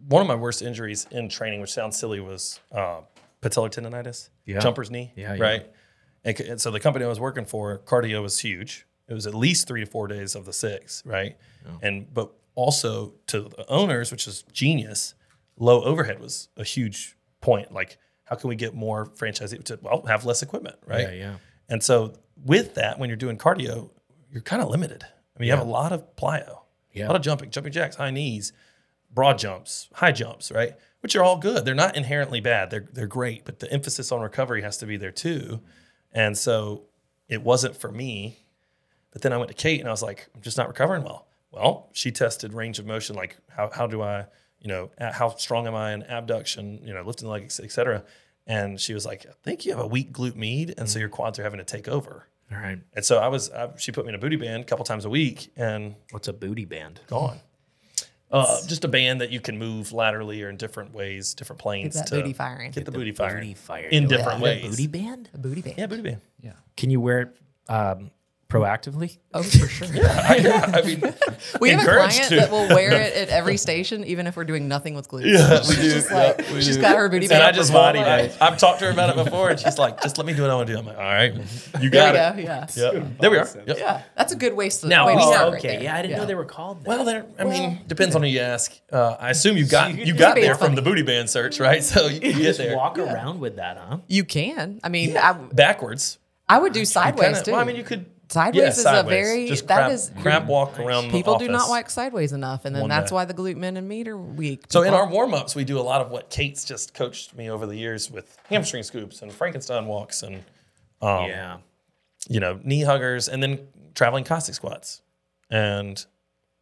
one of my worst injuries in training, which sounds silly, was patellar tendonitis, jumper's knee, Yeah. right? And so the company I was working for, cardio was huge. It was at least 3 to 4 days of the 6, right? But also to the owners, which is genius, low overhead was a huge point. Like, how can we get more franchisees to have less equipment, right? Yeah. And so with that, when you're doing cardio, you're kind of limited. I mean, you have a lot of plyo, a lot of jumping jacks, high knees, broad jumps, high jumps, right? Which are all good. They're not inherently bad. They're great, but the emphasis on recovery has to be there too. And so it wasn't for me. But then I went to Kate and I was like, I'm just not recovering well. Well, she tested range of motion, like how do I, how strong am I in abduction, lifting the leg, et cetera. And she was like, I think you have a weak glute med, and so your quads are having to take over. All right. And so she put me in a booty band a couple times a week, and What's a booty band? gone. Just a band that you can move laterally or in different ways, different planes. Get that booty firing. Get the booty firing. Booty fire. In You different have a ways. Booty band? A booty band. Yeah, booty band. Can you wear it proactively? Oh, for sure. I mean, We have a encouraged client to. that will wear it at every station, even if we're doing nothing with glutes. Yeah, we She's do. just like, Yeah, we she's do. got her booty And band. I just for body body. day. I've talked to her about it before, and she's like, just let me do what I want to do. I'm like, all right, you There got we it. go. Yeah. Yeah. There we are. Yep. Yeah. That's a good waist. Now, way to start right okay. there. Yeah, I didn't know they were called that. Well, I mean, depends on who you ask. I assume you got Booty there band's from funny. the booty band search, right? So you can get just there walk around with that, huh? You can. I mean, backwards. I would do You sideways kinda- too. Well, I mean, you could Sideways is a sideways. very Just that crab, is crab walk around people the do not office. walk sideways enough, and then One that's day. why the gluten and meat are weak. So in People- our warm-ups, we do a lot of what Kate's just coached me over the years with hamstring scoops and Frankenstein walks and Yeah. knee huggers, and then traveling Cossack squats. And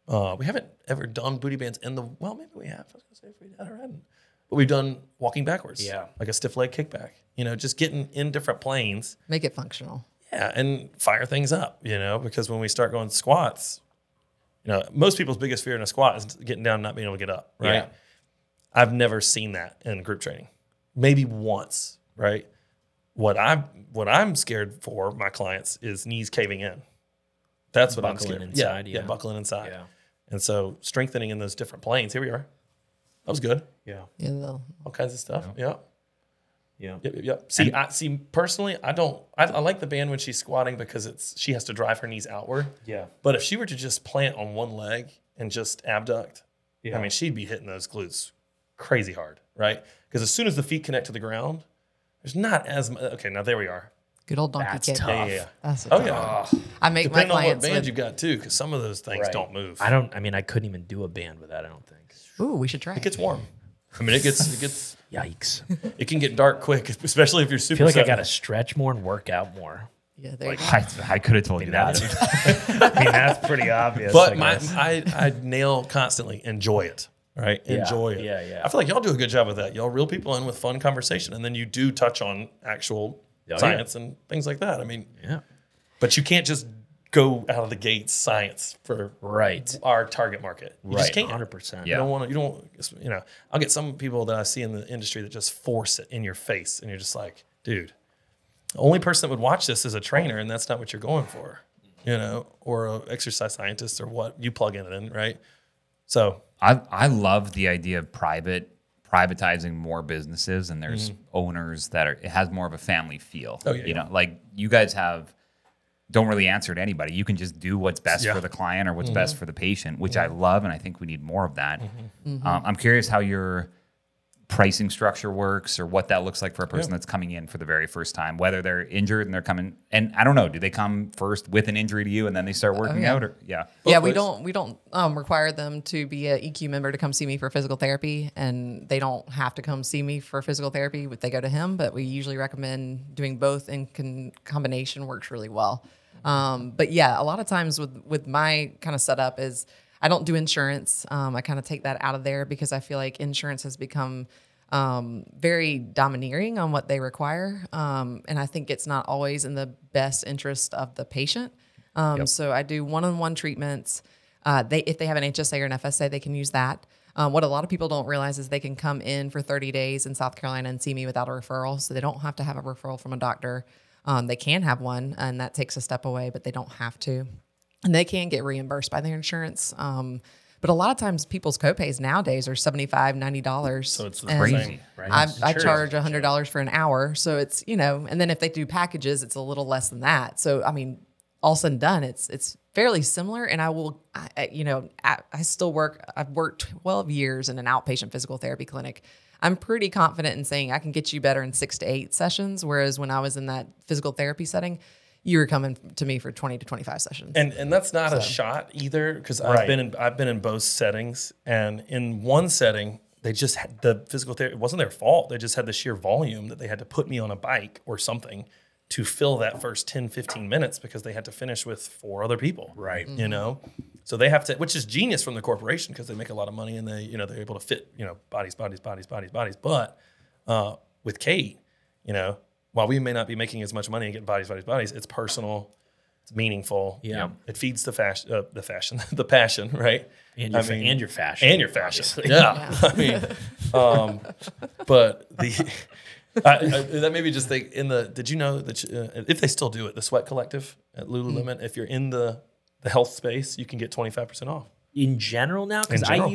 we haven't ever done booty bands in the maybe we have. I was gonna say if we had or hadn't, but we've done walking backwards. Yeah. Like a stiff leg kickback. Just getting in different planes. make it functional. Yeah, and fire things up. Because when we start going squats, most people's biggest fear in a squat is getting down and not being able to get up. Right. Yeah. I've never seen that in group training. Maybe once. Right. What I'm scared for my clients is knees caving in. That's what I'm Buckling scared. inside, Yeah, yeah. buckling inside. Yeah. And so strengthening in those different planes. Here we are. That was good. Yeah. Yeah, All kinds of stuff. Yeah. Yeah. Yep. See, personally, I don't. I like the band when she's squatting because she has to drive her knees outward. Yeah. But if she were to just plant on one leg and just abduct, Yeah. I mean, she'd be hitting those glutes crazy hard, right? Because as soon as the feet connect to the ground, there's not as much. Okay, now there we are. good old donkey That's kick. tough. Yeah. That's Oh yeah. I make my Depending on what clients. band With, you got too, because some of those things Right. don't move. I couldn't even do a band with that, I don't think. ooh, we should try. It gets warm. I mean, it gets. Yikes. It can get dark quick, especially if you're super. I feel like I set. got to stretch more and work out more. Yeah, there you go. I could have told you that. I mean, that's pretty obvious. But I guess. I nail constantly enjoy it, right? Yeah, Enjoy it. yeah. I feel like y'all do a good job with that. Y'all reel people in with fun conversation, and then you do touch on actual science and things like that. I mean, Yeah. but you can't just go out of the gates science for Right. our target market. You just can't. 100%. You don't want to. You don't. I'll get some people that I see in the industry that just force it in your face, and you're just like, dude, the only person that would watch this is a trainer, and that's not what you're going for, or an exercise scientist or what you plug it in, right? So I love the idea of privatizing more businesses, and there's owners that it has more of a family feel. Oh, yeah. Like you guys don't really answer to anybody. You can just do what's best Yeah. for the client or what's best for the patient, which I love, and I think we need more of that. I'm curious how your pricing structure works or what that looks like for a person that's coming in for the very first time, whether they're injured and they're coming, and I don't know, do they come first with an injury to you and then they start working out, or Yeah, Both we ways. don't require them to be a EQ member to come see me for physical therapy, and they don't have to come see me for physical therapy. They go to him, but we usually recommend doing both in combination. Works really well. But yeah, a lot of times with my kind of setup is I don't do insurance. I kind of take that out of there because I feel like insurance has become very domineering on what they require. And I think it's not always in the best interest of the patient. So I do one-on-one treatments. If they have an HSA or an FSA, they can use that. What a lot of people don't realize is they can come in for 30 days in South Carolina and see me without a referral. So they don't have to have a referral from a doctor. They can have one, and that takes a step away, but they don't have to. And they can get reimbursed by their insurance. But a lot of times people's copays nowadays are $75, $90. So it's And crazy, right? I Sure. charge $100 for an hour. So it's, and then if they do packages, it's a little less than that. So, I mean, all said and done, it's fairly similar. And I still work, I've worked 12 years in an outpatient physical therapy clinic. I'm pretty confident in saying I can get you better in 6 to 8 sessions. Whereas when I was in that physical therapy setting, you were coming to me for 20 to 25 sessions. And that's not a shot either, because Right. I've been in both settings, and in one setting they just had the physical therapy. It wasn't their fault. They just had the sheer volume that they had to put me on a bike or something to fill that first 10, 15 minutes because they had to finish with 4 other people. Right. So they have to, which is genius from the corporation because they make a lot of money and they're able to fit, bodies. But with Kate, while we may not be making as much money and getting bodies, it's personal, it's meaningful. Yeah. It feeds the the passion, right? And your fashion. And your fashion. obviously. Yeah. I mean, but that made me just think did you know that if they still do it, the Sweat Collective at Lululemon, if you're in the health space, you can get 25% off. In general now, because In general.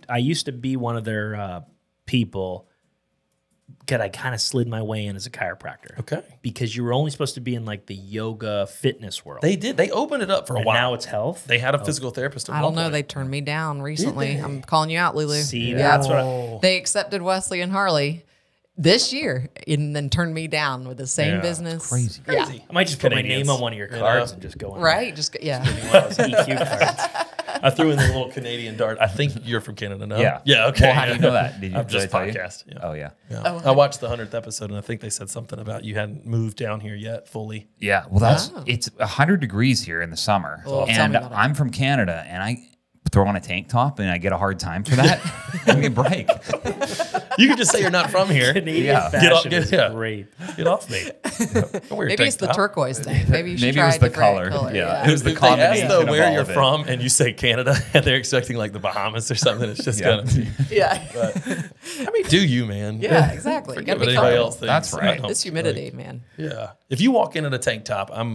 I used to be one of their people. Because I kind of slid my way in as a chiropractor. Okay. Because you were only supposed to be in like the yoga fitness world. They did. They opened it up for a and while. now it's health. They had a physical therapist. At I don't one know. point. They turned me down recently. they? I'm calling you out, Lulu. See, Yeah. that's what I, They accepted Wesley and Harley this year, and then turned me down with the same Yeah. business. Crazy. Yeah. Crazy. I might just put my Canadians, name on one of your you cards know? and just go on. Right? Just yeah. One of those EQ cards. I threw in the little Canadian dart. I think you're from Canada, no? Yeah. Yeah. Okay. Well, how do you know that? Did you I'm just did I tell you? podcast. Yeah. Oh yeah. Yeah. I watched the 100th episode, and I think they said something about you hadn't moved down here yet fully. Yeah. Well, that's Oh. it's 100 degrees here in the summer, Well, tell and me about it. I'm from Canada, and I throw on a tank top, and I get a hard time for that. Give me a break. You could just say you're not from here. Canadian Yeah. Get off- fashion get- is yeah. great. Get off me. Don't wear a Maybe tank it's the top. turquoise thing. Maybe you should Maybe it try was a the different color. Yeah. Yeah. It was the If they ask combination though of where all you're of it. from and you say Canada and they're expecting like the Bahamas or something, it's just Yeah. gonna. Yeah. I mean, do you, man? Yeah, exactly. You Forget gotta what be anybody comfortable. else thinks. That's right. I don't- This humidity, man. Yeah. If you walk in in a tank top, I'm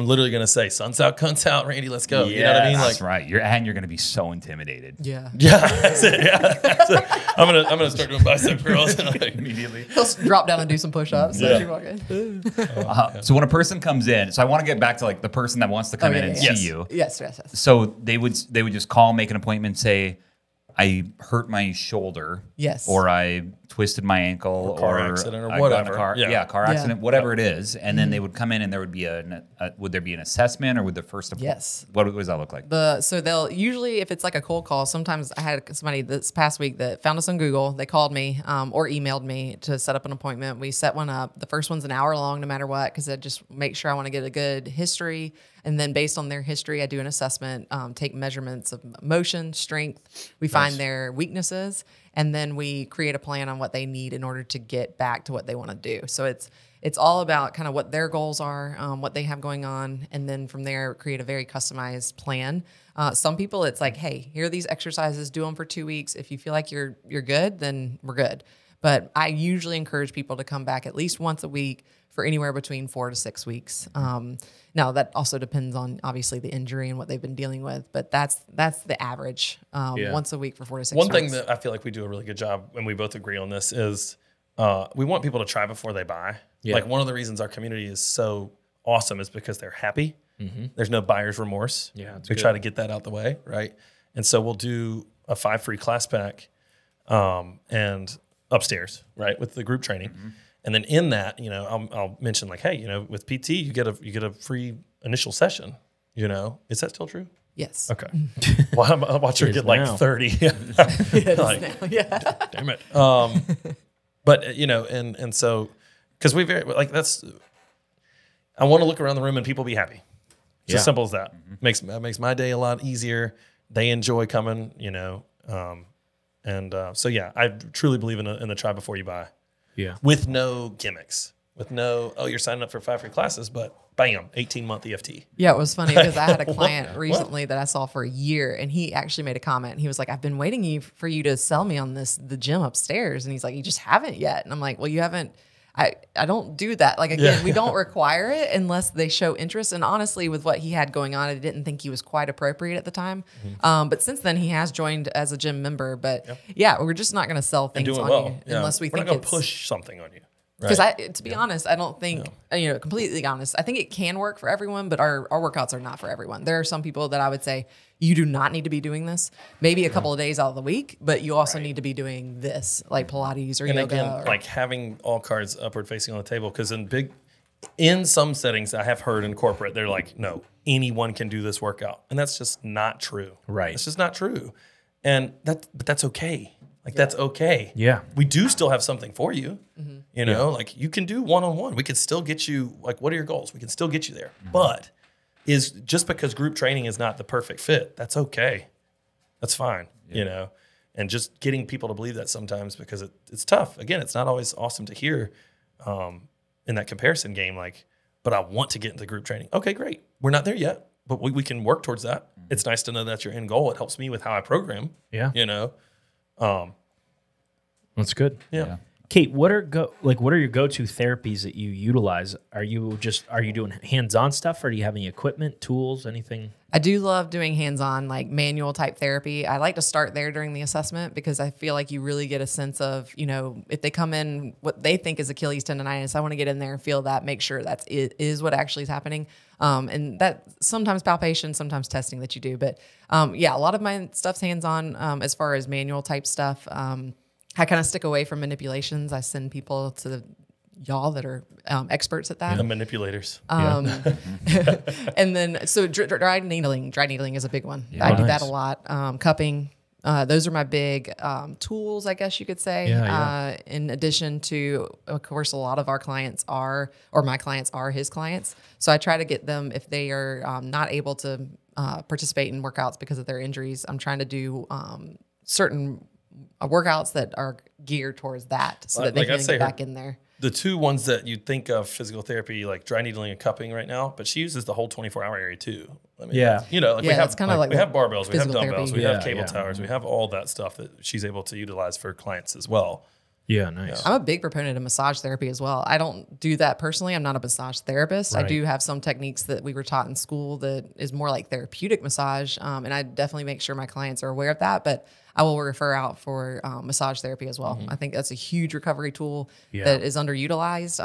literally gonna say, "Sun's out, cunts out, Randy, let's go." You know what I mean? That's Like, right. You're going to be so intimidated. Yeah. yeah, that's it. Yeah, that's it. I'm gonna start doing bicep curls and like, Immediately. He'll drop down and do some push-ups Yeah. as you walk in. So when a person comes in, so I want to get back to like the person that wants to come Oh, in yeah, and yeah. see you. Yes, yes, yes. So they would just call, make an appointment, say, I hurt my shoulder. Yes. Or I twisted my ankle. Or car accident or I got in a whatever. car, Yeah. car Yeah. accident, whatever it is. And then they would come in and there would be would there be an assessment or would the first appointment? Yes. What does that look like? So they'll usually, if it's like a cold call, sometimes I had somebody this past week that found us on Google. They called me or emailed me to set up an appointment. We set one up. The first one's an hour long, no matter what, because I just make sure I want to get a good history. And then based on their history, I do an assessment, take measurements of motion, strength. We find their weaknesses, and then we create a plan on what they need in order to get back to what they want to do. So it's all about kind of what their goals are, what they have going on, and then from there create a very customized plan. Some people, it's like, hey, here are these exercises, do them for 2 weeks. If you feel like you're good, then we're good. But I usually encourage people to come back at least once a week for anywhere between 4 to 6 weeks. Now that also depends on obviously the injury and what they've been dealing with, but that's the average. Once a week for 4 to 6 one weeks. thing that I feel like we do a really good job, and we both agree on this, is we want people to try before they buy. Yeah. Like one of the reasons our community is so awesome is because they're happy. There's no buyer's remorse. Yeah, it's we good. try to get that out the way, right? And so we'll do a 5 free class pack, and upstairs, right, with the group training. And then in that, I'll mention like, hey, with PT, you get a free initial session. Is that still true? Yes. Okay. Well, I'll watch her It is get like now. 30. It is Like, now, yeah. damn it. But and so because we that's I want to look around the room and people be happy. It's Yeah. as simple as that. Makes my day a lot easier. They enjoy coming, so yeah, I truly believe in the try before you buy, Yeah. with no gimmicks, with no you're signing up for 5 free classes, but bam, 18-month EFT. Yeah, it was funny because I had a client recently that I saw for a year, and he actually made a comment. He was like, "I've been waiting for you to sell me on the gym upstairs," and he's like, "You just haven't yet." And I'm like, "Well, you haven't." I don't do that. Like again, Yeah. we don't require it unless they show interest. And honestly, with what he had going on, I didn't think he was quite appropriate at the time. But since then, he has joined as a gym member. But yeah, we're just not going to sell And things doing on well. you Yeah. unless we We're think not going to it's push something on you. because Right. to be honest, I don't think, completely honest, I think it can work for everyone, but our workouts are not for everyone. There are some people that I would say, you do not need to be doing this, maybe a couple of days out of the week, but you also need to be doing this, like Pilates or And yoga. again, or- like having all cards upward facing on the table, because in some settings I have heard in corporate, they're like, no, anyone can do this workout. And that's just not true. Right. It's just not true. But that's okay. Like that's okay. Yeah. We do still have something for you. Like you can do one-on-one. We can still get you, like, what are your goals? We can still get you there. But is just because group training is not the perfect fit, that's okay. That's fine. And just getting people to believe that sometimes, because it's tough. Again, it's not always awesome to hear in that comparison game, like, but I want to get into group training. Okay, great. We're not there yet, but we can work towards that. It's nice to know that's your end goal. It helps me with how I program. Yeah. That's good. Yeah. Kate, what are your go-to therapies that you utilize? Are you doing hands-on stuff, or do you have any equipment, tools, anything? I do love doing hands-on, like manual type therapy. I like to start there during the assessment because I feel like you really get a sense of, if they come in what they think is Achilles tendonitis, I want to get in there and feel that, make sure that is what actually is happening. And that sometimes palpation, sometimes testing that you do. But a lot of my stuff's hands-on as far as manual type stuff. I kind of stick away from manipulations. I send people to y'all that are experts at that. The manipulators. And then, so dry needling is a big one. I do that a lot. Cupping. Those are my big tools, I guess you could say. In addition to, of course, a lot of our clients are, or my clients are his clients. So I try to get them, if they are not able to participate in workouts because of their injuries, I'm trying to do certain workouts that are geared towards that so that they can get back in there. The two ones that you'd think of physical therapy, like dry needling and cupping right now, but she uses the whole 24-hour area too. I mean, you know, like we have we have barbells, we have dumbbells, we have cable towers, we have all that stuff that she's able to utilize for clients as well. Yeah, nice. I'm a big proponent of massage therapy as well. I don't do that personally. I'm not a massage therapist. Right. I do have some techniques that we were taught in school that is more like therapeutic massage, and I definitely make sure my clients are aware of that. But I will refer out for massage therapy as well. I think that's a huge recovery tool that is underutilized.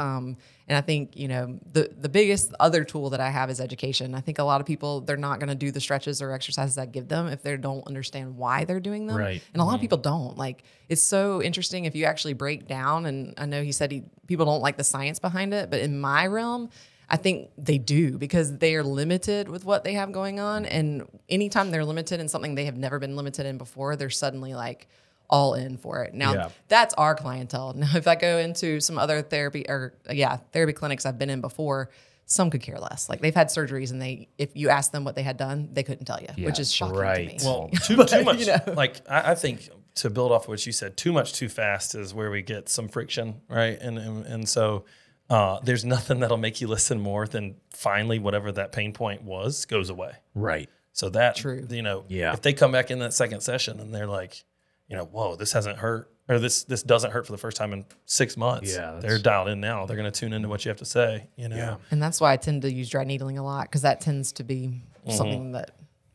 And I think, you know, the biggest other tool that I have is education. I think a lot of people, they're not going to do the stretches or exercises I give them if they don't understand why they're doing them. Right. And a lot of people don't. Like, it's so interesting if you actually break down, and I know he said people don't like the science behind it, but in my realm, I think they do, because they are limited with what they have going on. And anytime they're limited in something they have never been limited in before, they're suddenly like all in for it. Now, that's our clientele. Now, if I go into some other therapy clinics I've been in before, some could care less. Like, they've had surgeries, and if you ask them what they had done, they couldn't tell you, which is shocking to me. Well, too much. You know? Like, I think, to build off what you said, too much too fast is where we get some friction, right? And so there's nothing that'll make you listen more than finally whatever that pain point was goes away. Right. So that, you know, if they come back in that second session and they're like, you know, whoa, this hasn't hurt, or this doesn't hurt for the first time in 6 months. Yeah, they're dialed in now. They're going to tune into what you have to say, you know. Yeah. And that's why I tend to use dry needling a lot, because that tends to be something that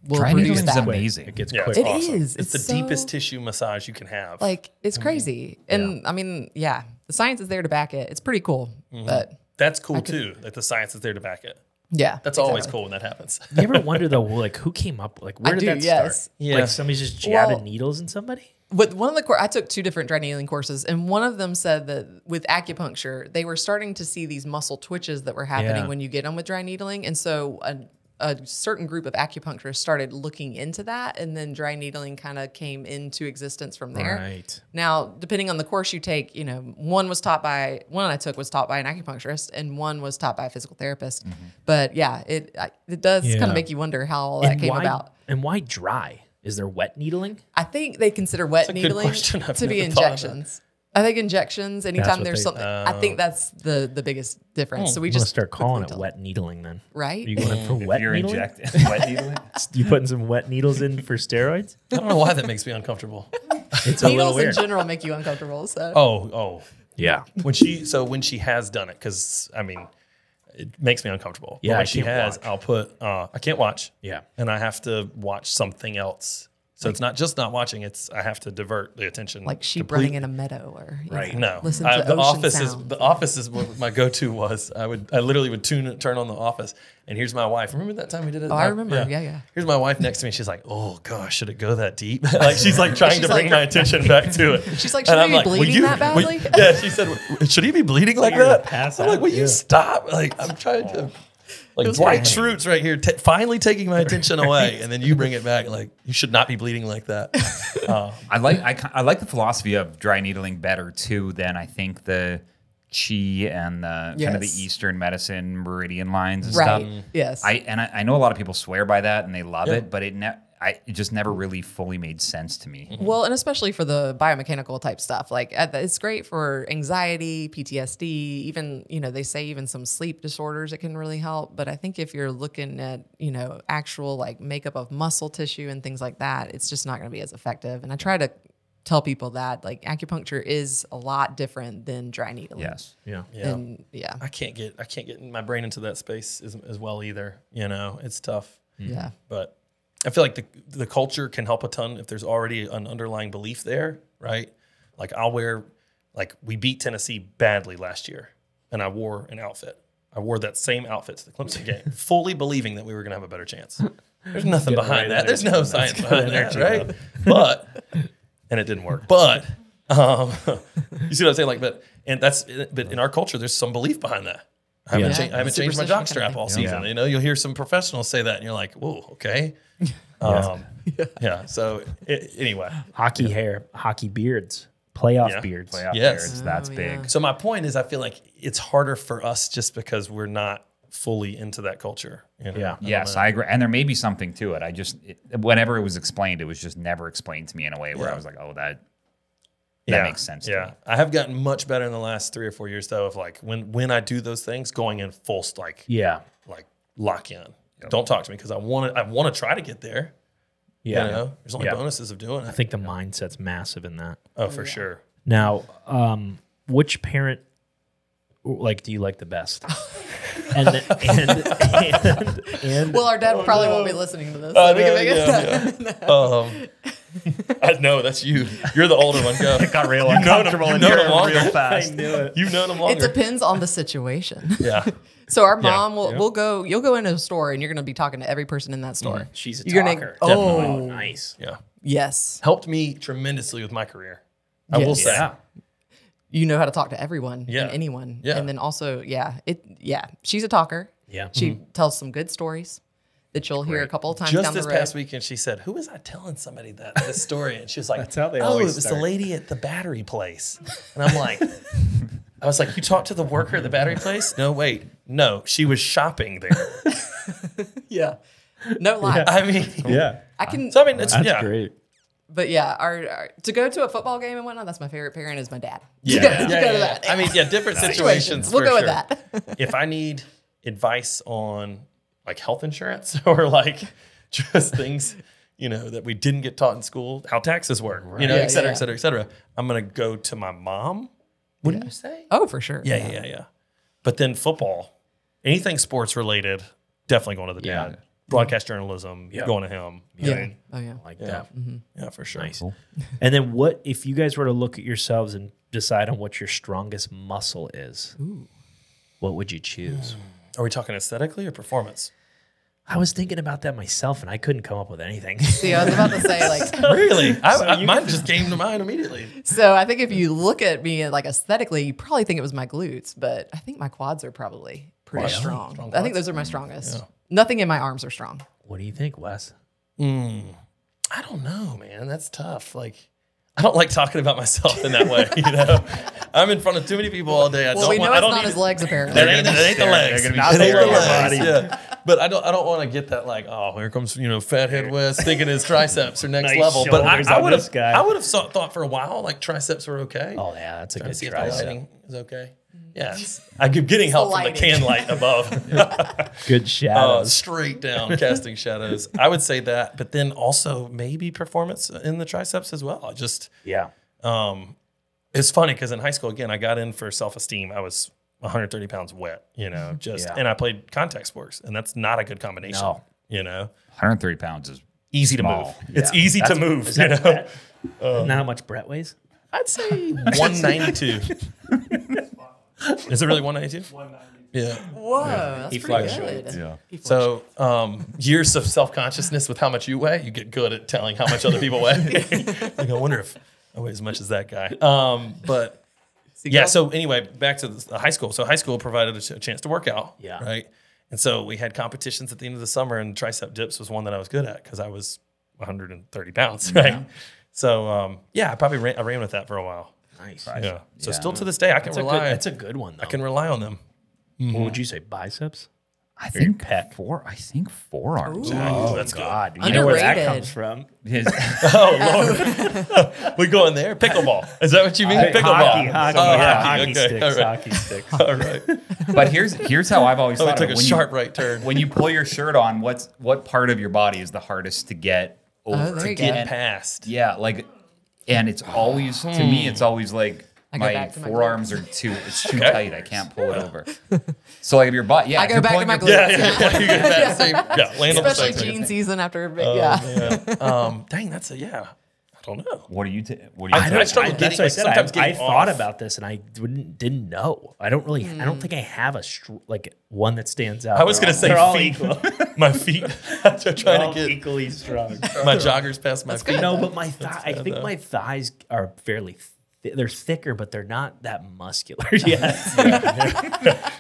will dry produce needling is amazing. It gets quick. It awesome. is. It's the deepest tissue massage you can have. Like, it's crazy. And I mean, the science is there to back it. It's pretty cool. But that's cool too, that the science is there to back it. Yeah. That's always cool when that happens. You ever wonder though, like, who came up, like, where did that start? Yeah. Like, somebody's just jabbing needles in somebody? With one of the I took 2 different dry needling courses, and one of them said that with acupuncture, they were starting to see these muscle twitches that were happening when you get them with dry needling. And so a certain group of acupuncturists started looking into that, and then dry needling kind of came into existence from there. Right. Now, depending on the course you take, you know, one I took was taught by an acupuncturist, and one was taught by a physical therapist. But yeah, it does kind of make you wonder how all that came about. And why dry? Is there wet needling? I think they consider wet needling to be injections. I think injections, anytime there's something, I think that's the biggest difference. So we just start calling it wet needling then. Right? Are you going in for wet You're needling? injecting wet needling? You putting some wet needles in for steroids? I don't know why that makes me uncomfortable. It's a little Needles in weird. general make you uncomfortable. So Oh. Yeah. When she has done it, because I mean, it makes me uncomfortable. Yeah, but when I she can't has, watch. I'll put I can't watch. Yeah. And I have to watch something else. So it's not just not watching, it's I have to divert the attention. like sheep running in a meadow, or Right. No, listen to the ocean Office sounds. is the Office is what my go-to was. I literally would turn on the Office, and here's my wife. Remember that time we did it? Oh, I remember. Yeah. Here's my wife next to me. She's like, "Oh gosh, should it go that deep?" Like she's like trying to bring my attention back to it. She's like, And "Should I'm he be "Will bleeding you-" that badly? Yeah, she said, "Should he be bleeding like You're gonna that?" pass I'm like, out. "Will you Yeah. stop?" Like I'm trying to. Like Dwight Schrute's right here, finally taking my attention away, and then you bring it back. Like you should not be bleeding like that. I like the philosophy of dry needling better too than I think the Qi and the kind of the Yes. Eastern medicine meridian lines and Right. stuff. Yes. I know a lot of people swear by that and they love it, but it just never really fully made sense to me. Well, and especially for the biomechanical type stuff, like it's great for anxiety, PTSD, even, you know, they say even some sleep disorders, it can really help. But I think if you're looking at, you know, actual like makeup of muscle tissue and things like that, it's just not going to be as effective. And I try to tell people that like acupuncture is a lot different than dry needling. Yes. Yeah. And I can't get my brain into that space as well either. You know, it's tough. Yeah. But I feel like the culture can help a ton if there's already an underlying belief there, right? Like we beat Tennessee badly last year, and I wore an outfit. I wore that same outfit to the Clemson game, fully believing that we were going to have a better chance. There's nothing behind that. There's no science behind that, right? And it didn't work. But You see what I'm saying? Like, but in our culture, there's some belief behind that. I haven't changed my Superstition jock kind of strap thing. all season. You know, you'll hear some professionals say that, and you're like, whoa, okay. So anyway, Hockey hair, hockey beards, playoff beards. Playoff Yes. beards, that's Oh, big. yeah. so my point is, I feel like it's harder for us just because we're not fully into that culture. You know? Yeah. Yes, I agree. And there may be something to it. Whenever it was explained, it was just never explained to me in a way where I was like, oh, that makes sense. Yeah, To me. I have gotten much better in the last 3 or 4 years, though. Of like when I do those things, going in full like lock in. Don't talk to me because I want to try to get there. Yeah. You know, there's only Yeah. bonuses of doing I it. think the mindset's massive in that. Oh, for sure. Now, which parent like do you like the best? and Well, our dad probably won't be listening to this. So we can make it. I know that's you. You're the older one. Go. Got real You've known uncomfortable him in here longer. real fast. knew it. You've known him It longer. depends on the situation. Yeah. So our Yeah. mom will go. You'll go into a store and you're going to be talking to every person in that store. She's a You're talker. Gonna, Oh, oh, nice. Yeah. yes. Helped me tremendously with my career. I will Yes. say. Yeah. You know how to talk to everyone Yeah. and anyone. Yeah. And then also, she's a talker. Yeah. She tells some good stories that you'll hear a couple of times Just down the this road. past weekend, she said, "Who was I telling somebody this story?" And she was like, That's how they "Oh, always it was start. the lady at the battery place." And I'm like, I was like, "You talked to the worker at the battery place?" No, wait, no, she was shopping there. Yeah. No lie. I mean, Yeah. I can, so I mean, it's That's great. but yeah, our to go to a football game and whatnot, that's my favorite parent is my dad. Yeah, To go to that. I mean, different situations. We'll for go sure. with that. If I need advice on like health insurance or like just things, that we didn't get taught in school, how taxes work, Yeah, et cetera, yeah. et cetera, et cetera, I'm gonna go to my mom. Wouldn't you say? Oh, for sure. Yeah. But then football, anything sports related, definitely going to the dad. Yeah. Broadcast journalism, going to him. You know what I Yeah. mean? Oh, yeah. Like Yeah. that. Yeah, for sure. Nice. And then what if you guys were to look at yourselves and decide on what your strongest muscle is? What would you choose? Are we talking aesthetically or performance? I was thinking about that myself and I couldn't come up with anything. See, I was about to say, like, Really? Mine just came to mind immediately. so I think if you look at me like aesthetically, you probably think it was my glutes, but I think my quads are probably pretty strong. Strong I think quads? those are my strongest. Nothing in my arms are strong. What do you think, Wes? I don't know, man. That's tough. Like, I don't like talking about myself in that way. I'm in front of too many people all day. Well, we know it's not his legs, apparently. That ain't the legs. They're gonna be That ain't the staring at legs. your Yeah. But I don't want to get that like, oh, here comes Fathead West thinking his triceps are next Nice level. But shoulders I on would this have guy. I would have thought for a while like triceps were okay. Oh yeah, that's a Trying to good see if the tricep. lighting is okay. Yeah, I'm getting help from the lighting. can light above. Good shadows. Straight down, casting shadows. I would say that, but then also maybe performance in the triceps as well. Yeah. It's funny because in high school, again, I got in for self-esteem. I was 130 pounds wet, and I played contact sports, and that's not a good combination. No. 130 pounds is Easy to Small. move. It's easy to move. Is that Brett? Not how much Brett weighs? I'd say 192. Is it really 192? 190. Yeah. Whoa, that's He pretty fluctuates. good. yeah. So years of self-consciousness with how much you weigh, you get good at telling how much other people weigh. Like, I wonder if I weigh as much as that guy. But yeah, so anyway, back to the high school. So high school provided a chance to work out, Yeah. right? And so we had competitions at the end of the summer, and tricep dips was one that I was good at because I was 130 pounds, right? So I probably ran with that for a while. Nice. Yeah. So Yeah. still to this day, I can rely. That's a good one though. I can rely on them. What would you say? Biceps? I think pec. forearms. Oh, that's God. good. You know where that Underrated. comes from? His, Oh Lord, we going there? Pickleball. Is that what you mean? Pickleball. Hockey. Oh, Yeah, hockey. hockey Okay. sticks. All right. Hockey sticks. All right. but here's how I've always Oh, thought we of took it. a sharp right turn. When you pull your shirt on, what part of your body is the hardest to get over? there you go. Get And- past. Yeah, like, and it's always to me, it's always like I go my back to my forearms are too too Okay. tight. I can't pull it over. So like if your butt, yeah, I if go you're back to pulling my your- glutes. Yeah. You get past. Same. Yeah. Land on the Especially same jean thing. season after a big, Dang, that's I don't know. What do you? I struggle That's getting, what I like, said. sometimes I getting thought off. about this and I didn't know. I don't really. I don't think I have like one that stands out. I was They're gonna say all- they're all feet. equal. My feet. I'm They're trying all to get equally strong. my joggers past my feet. No, but my I bad, think though. my thighs are fairly they're thicker, but they're not that muscular yet.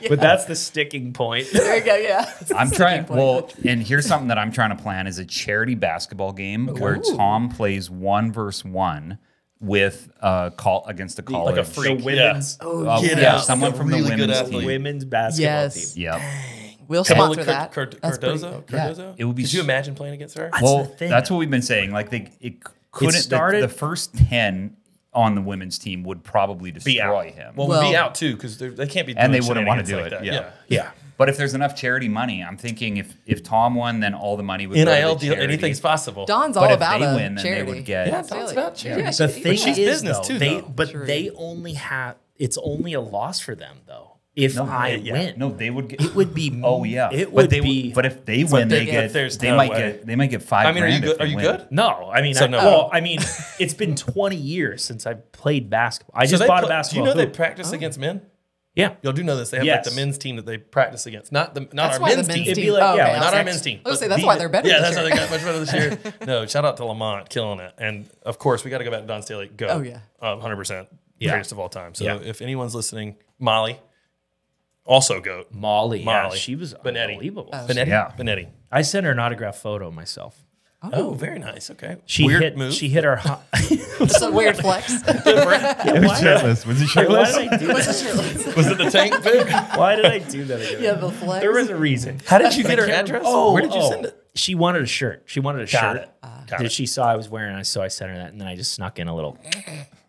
But that's the sticking point. There you go. Yeah. I'm trying. Well, and here's something that I'm trying to plan is a charity basketball game where Tom plays 1v1 with against a college. Like a freak. The women's, Get yeah, out. someone Like a from the really good women's athlete. team. women's basketball Yes. team. Yep. We'll sponsor that. Cardozo? That's pretty good. Cardozo? It would be Could you imagine playing against her? Well, the thing. that's what we've been saying. Like it couldn't. started- the first 10 on the women's team would probably Be destroy out. him. Well, Well- be out too because they can't be. Doing And they wouldn't wanna shenanigans do like it, that. yeah. Yeah. But if there's enough charity money, I'm thinking if Tom won, then all the money would go to NIL the deal, charity. anything's possible. Don's But all if about they a win, then charity. they would get. Yeah, Don's about charity. Yeah, The she- thing she's is, business though, too, they, though. but True. they only have, it's only a loss for them, though. If I win. No, they would get. It would be. Oh yeah, It but would they, be. But if they win, they big get. if there's They no might way. get. They might get $5 I mean, are you grand. good? if they Are you win. good? No, I mean, So no. well, I mean, it's been 20 years since I played basketball. I So just they bought a play- basketball. Do you know they hoop. practice against men? Yeah. Y'all do know this. They have Yes. like the men's team that they practice against. Not That's our why the men's men's team. team. It'd be like, yeah, okay. like Not our next- men's team. I was gonna say but that's why they're better. Yeah, this that's how year. they got much better this year. No, shout out to Lamont killing it. And of course, we got to go back to Don Staley. Go. Oh, yeah. 100%. Yeah. Greatest of all time. So Yeah. if anyone's listening, Molly, also GOAT. Molly. Yeah, Molly. she was Benetti. unbelievable. Benetti? Yeah. Benetti. I sent her an autographed photo myself. Oh, very nice. Okay. She Weird hit. move. She hit her. It's a weird flex. It was shirtless. Was he Why shirtless? did I do that? Was it the tank pic? Why did I do that again? Yeah, the flex. There was a reason. How did you get her address? Where did you send it? She wanted a shirt. She wanted a Got shirt it. Got that it. she saw I was wearing, so I sent her that, and then I just snuck in a little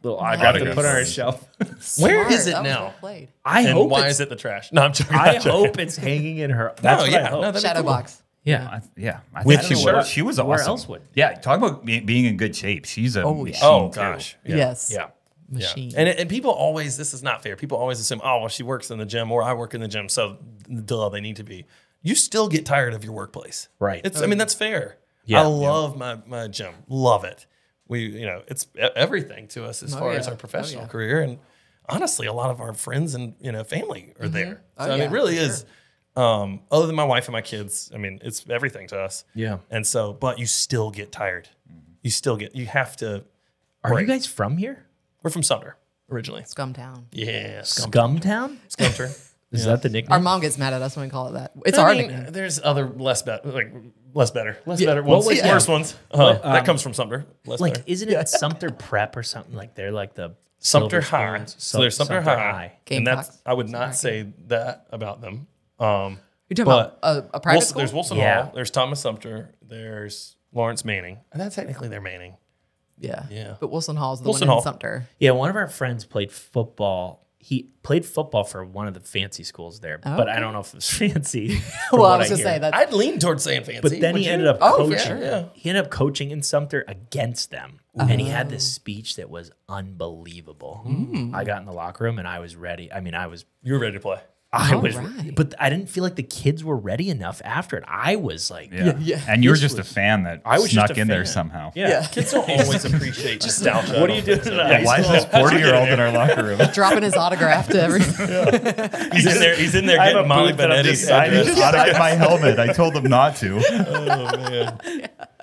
autograph to put on her shelf. Where Smart. is it That was now? well played. I And hope why it's, is it the trash? No, I'm joking. I I'm joking. hope it's hanging in her. That's what I hope. that'd be Shadow cool. box. Yeah. I With think she the was. shirt. She was awesome. Where else would? Yeah, talk about being in good shape. She's a machine Oh too. gosh. Yeah. Yes. Yeah. Machine. Yeah. And people always, this is not fair. People always assume, oh, well, she works in the gym or I work in the gym. So, duh, they need to be. You still get tired of your workplace. Right. I mean, that's fair. Yeah. I love my gym. Love it. It's everything to us as far as yeah. our professional Oh, yeah. career. And honestly, a lot of our friends and, family are there. Oh, So, I mean, yeah, it really for is. Other than my wife and my kids, I mean, it's everything to us. Yeah. And so, but you still get tired. You have to. Are you break. guys from here? We're from Sumter originally. Scumtown. Yeah. Scumtown? Scumter. Is that the nickname? Our mom gets mad at us when we call it that. It's I our mean, nickname. there's other less better Yeah. ones, was- worse ones. That comes from Sumter. Less Like, better. isn't it Sumter Prep or something? Like they're like the Sumter Silver High. Spoons. So there's Sumter High, and Gamecocks. that's I would not say that about them. You're talking but about a private school? There's Wilson Yeah. Hall. There's Thomas Sumter. There's Lawrence Manning, and that's technically their Manning. Yeah. Yeah. But Wilson Hall's the Wilson one Hall. in Sumter. Yeah, one of our friends played football. He played football for one of the fancy schools there, but I don't know if it was fancy. from Well, I what was going to hear. say that. I'd lean towards saying fancy, But then would he you? ended up Oh, coaching. yeah, yeah. He ended up coaching in Sumter against them, and he had this speech that was unbelievable. I got in the locker room and I was ready. I mean, You were ready to play. I All was, right. but I didn't feel like the kids were ready enough after it. I was like, Yeah. And you were This just was- a fan that I was snuck just a in there fan. somehow. yeah. Kids don't always appreciate nostalgia. What are you doing tonight? Why is this 40-year-old in our locker room? dropping his autograph to every. He's in there. He's in there I have getting a Molly booth that I'm Benetti's just signing. address. Autographed my helmet. I told them not to. Oh man.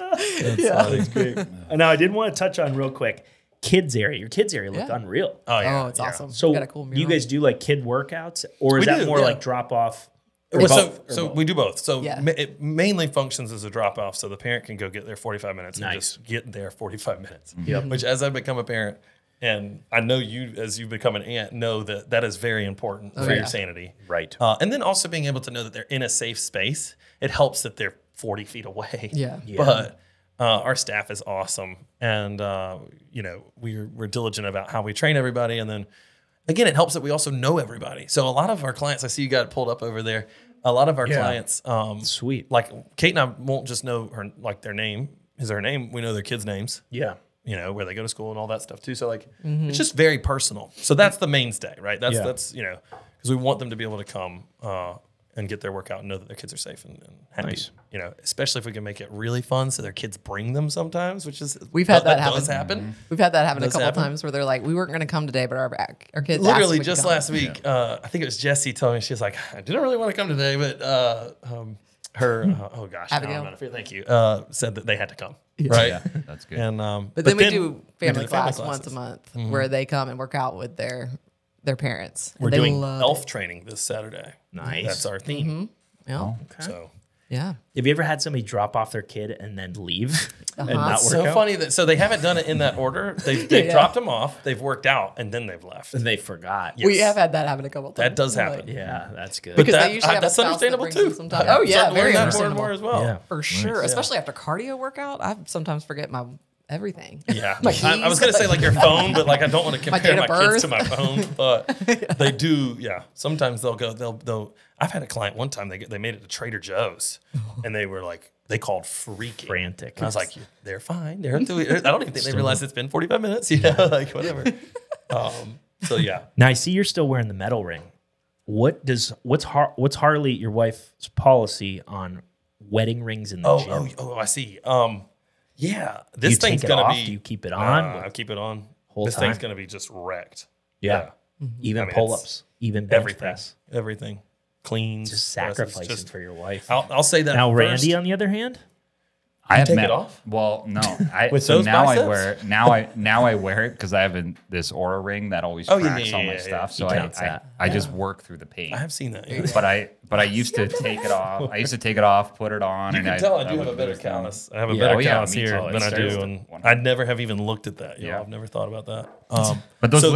That's great. Now, I did want to touch on real quick kids area. Your kids area looked Yeah. unreal. Oh yeah. Oh, it's yeah. awesome. So, We got a cool you mural. guys do like kid workouts, or is We that do, more yeah. like drop off? Well, so we do both. So Yeah. it mainly functions as a drop off, so the parent can go get there 45 minutes and Nice. just get there 45 minutes. Yep. Which, as I become a parent, and I know you, as you become an aunt, know that that is very important for yeah. your sanity. Right. And then also being able to know that they're in a safe space. It helps that they're 40 feet away. Yeah. But our staff is awesome, and we're diligent about how we train everybody, and then. Again, it helps that we also know everybody. So a lot of our clients, I see you got it pulled up over there. A lot of our clients, Sweet. like Kate and I won't just know her like their name is her name. We know their kids' names. Yeah. Where they go to school and all that stuff too. So like, it's just very personal. So that's the mainstay, right? That's because we want them to be able to come and get their workout and know that their kids are safe and happy. Nice. Especially if we can make it really fun, so their kids bring them sometimes, which is We've had that does happen. happen. We've had that happen a Does couple happen. times where they're like, we weren't going to come today, but our kids asked Literally if we could just come. last week, I think it was Jessie told me, she was like, I didn't really want to come today, but her oh gosh, now I'm Abigail. out of fear. Thank you. Said that they had to come, right? Yeah, that's good. And But then we do we family the class classes. once a month where they come and work out with their parents. We're And they doing love elf it. training this Saturday. Nice. That's our theme. Yeah. So Yeah. Have you ever had somebody drop off their kid and then leave and Uh-huh. not work so out? funny that so they haven't done it in that order. They've Yeah. dropped them off, they've worked out, and then they've left. And they forgot. Yes. We have had that happen a couple times. That does Like, happen. Yeah, that's good. Because That- they usually have a that's spouse that understandable brings them too. sometimes. I'm Oh, yeah, starting to very learn that more and understandable. more as well. Yeah. For sure. Especially after cardio workout, I sometimes forget my everything. Yeah, My I was keys. gonna say like your phone, but like I don't want to compare date my, of kids to birth. my phone. But they do. Yeah, sometimes they'll go. They'll. I've had a client one time. They made it to Trader Joe's, and they were like they called freaking. Frantic. And I was like, they're fine. They're. I don't even think they realized it's been 45 minutes. You know, like whatever. So yeah, Now I see you're still wearing the metal ring. What's Harley, your wife's policy on wedding rings in the gym? I see. Yeah, Do this you thing's take it gonna off? be. Do you keep it on? I keep it on. Whole This time? thing's gonna be just wrecked. Yeah. Even I mean, pull-ups, even bench Everything. press. Everything. Cleans. Just presses, sacrificing just- for your wife. I'll say that. Now, first. Randy, on the other hand, I have take met, it off? Well, no. I, With so those now biceps? I wear now I wear it because I have this Aura ring that always Oh, yeah, tracks yeah, all my yeah, stuff. yeah. So He I counts that. I just work through the pain. I have seen that. Yeah. But I used to take it off. I used to take it off, put it on. You and can tell I that do have would a better lose them. callus. I have a Yeah. better Oh, yeah, callus me here too. than I It's do, just and 100%. I'd never have even looked at that. Yeah. I've never thought about that. But those so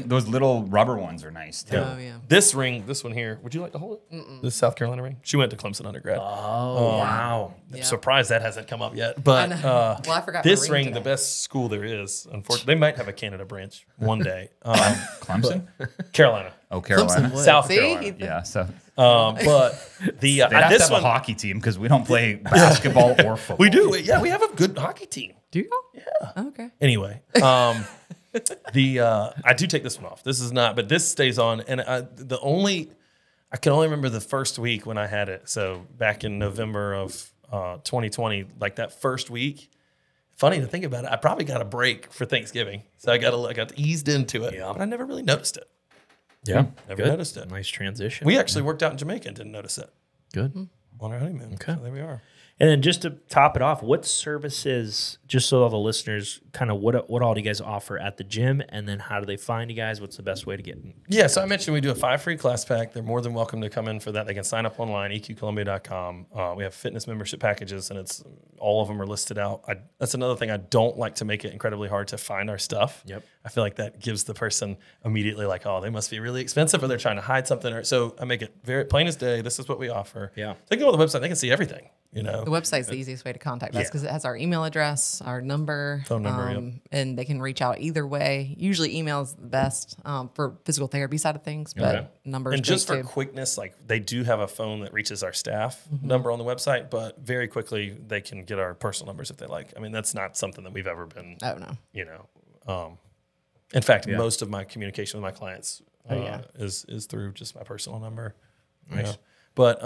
those little rubber ones are nice too. Oh, yeah. This ring, this one here. Would you like to hold it? This South Carolina ring. She went to Clemson undergrad. oh wow, I'm Yeah. surprised that hasn't come up yet. But I know. Well, I forgot my this ring ring, the today. best school there is. Unfortunately, they might have a Canada branch one day. Clemson? Carolina, Oh, Carolina. Clemson would. South See? Carolina. Yeah. So But the they have to this have one a hockey team because we don't play basketball or football. we do. Yeah, we have a good hockey team. Do you? Yeah. Okay. Anyway, I do take this one off. This is not, but this stays on. And I can only remember the first week when I had it. So back in November of 2020, like that first week. Funny to think about it. I probably got a break for Thanksgiving, so I got eased into it. Yeah. But I never really noticed it. yeah, Never noticed it. Nice transition. We actually worked out in Jamaica and didn't notice it good. on our honeymoon. Okay. So there we are. And then just to top it off, what services, just so all the listeners, kind of what all do you guys offer at the gym? And then how do they find you guys? What's the best way to get in? Yeah, so I mentioned we do a 5 free class pack. They're more than welcome to come in for that. They can sign up online, eqcolumbia.com. We have fitness membership packages, and it's all of them are listed out. That's another thing. I don't like to make it incredibly hard to find our stuff. Yep. I feel like that gives the person immediately like, oh, they must be really expensive, or they're trying to hide something. Or so I make it very plain as day. This is what we offer. Yeah. They can go on the website. They can see everything. You know, The website's the easiest way to contact us Yeah. because it has our email address, our number, Phone number, yep. and they can reach out either way. Usually, email is the best for physical therapy side of things, but Okay. numbers And just for great too. quickness, like they do have a phone that reaches our staff number on the website, but very quickly they can get our personal numbers if they like. I mean, that's not something that we've ever been, Oh no, you know. In fact, most of my communication with my clients yeah. is through just my personal number. You know. But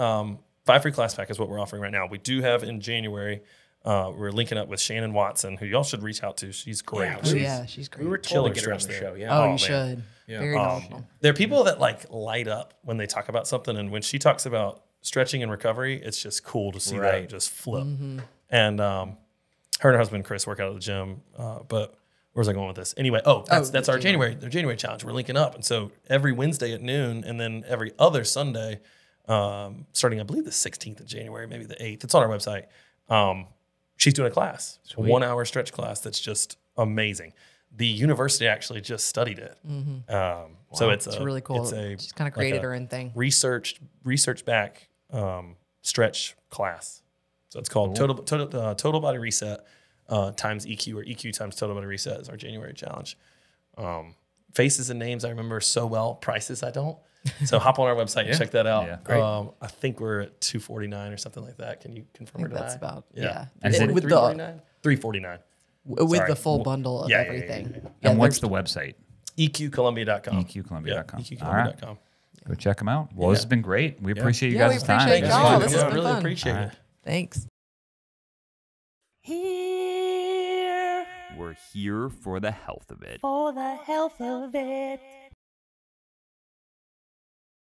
5 free class pack is what we're offering right now. We do have in January. We're linking up with Shannon Watson, who y'all should reach out to. She's great. Yeah, oh, yeah, she's great. We were Killer told to get her on the stress show. there. Yeah. oh, oh, you man. should. Very knowledgeable. There are people that like light up when they talk about something, and when she talks about stretching and recovery, it's just cool to see that Right. just flip. And her and her husband Chris work out at the gym. But where's I going with this? Anyway, that's our January challenge. We're linking up, and so every Wednesday at noon, and then every other Sunday, starting I believe the 16th of January, maybe the 8th. It's on our website. She's doing a class, a 1 hour stretch class that's just amazing. The university actually just studied it. So it's really cool. It's a, She's kind of like created a her own thing. research back stretch class. So it's called Total Body Reset times EQ, or EQ times Total Body Reset is our January challenge. Faces and names I remember so well. Prices I don't. So hop on our website and check that out. Yeah. Great. I think we're at $249 or something like that. Can you confirm I or think that's deny? about Yeah. And is it with the $349. with Sorry. the full bundle of Yeah, yeah, everything. yeah, yeah. Yeah, And what's there's- the website? EQColumbia.com. EQColumbia.com. Yeah, All right. EQColumbia.com. Go check them out. Well, this has been great. We appreciate you Yeah, we guys' time. appreciate Thanks, y'all. man. This has Yeah, been really fun. appreciate it. Thanks. We're here for the health of it. For the health of it.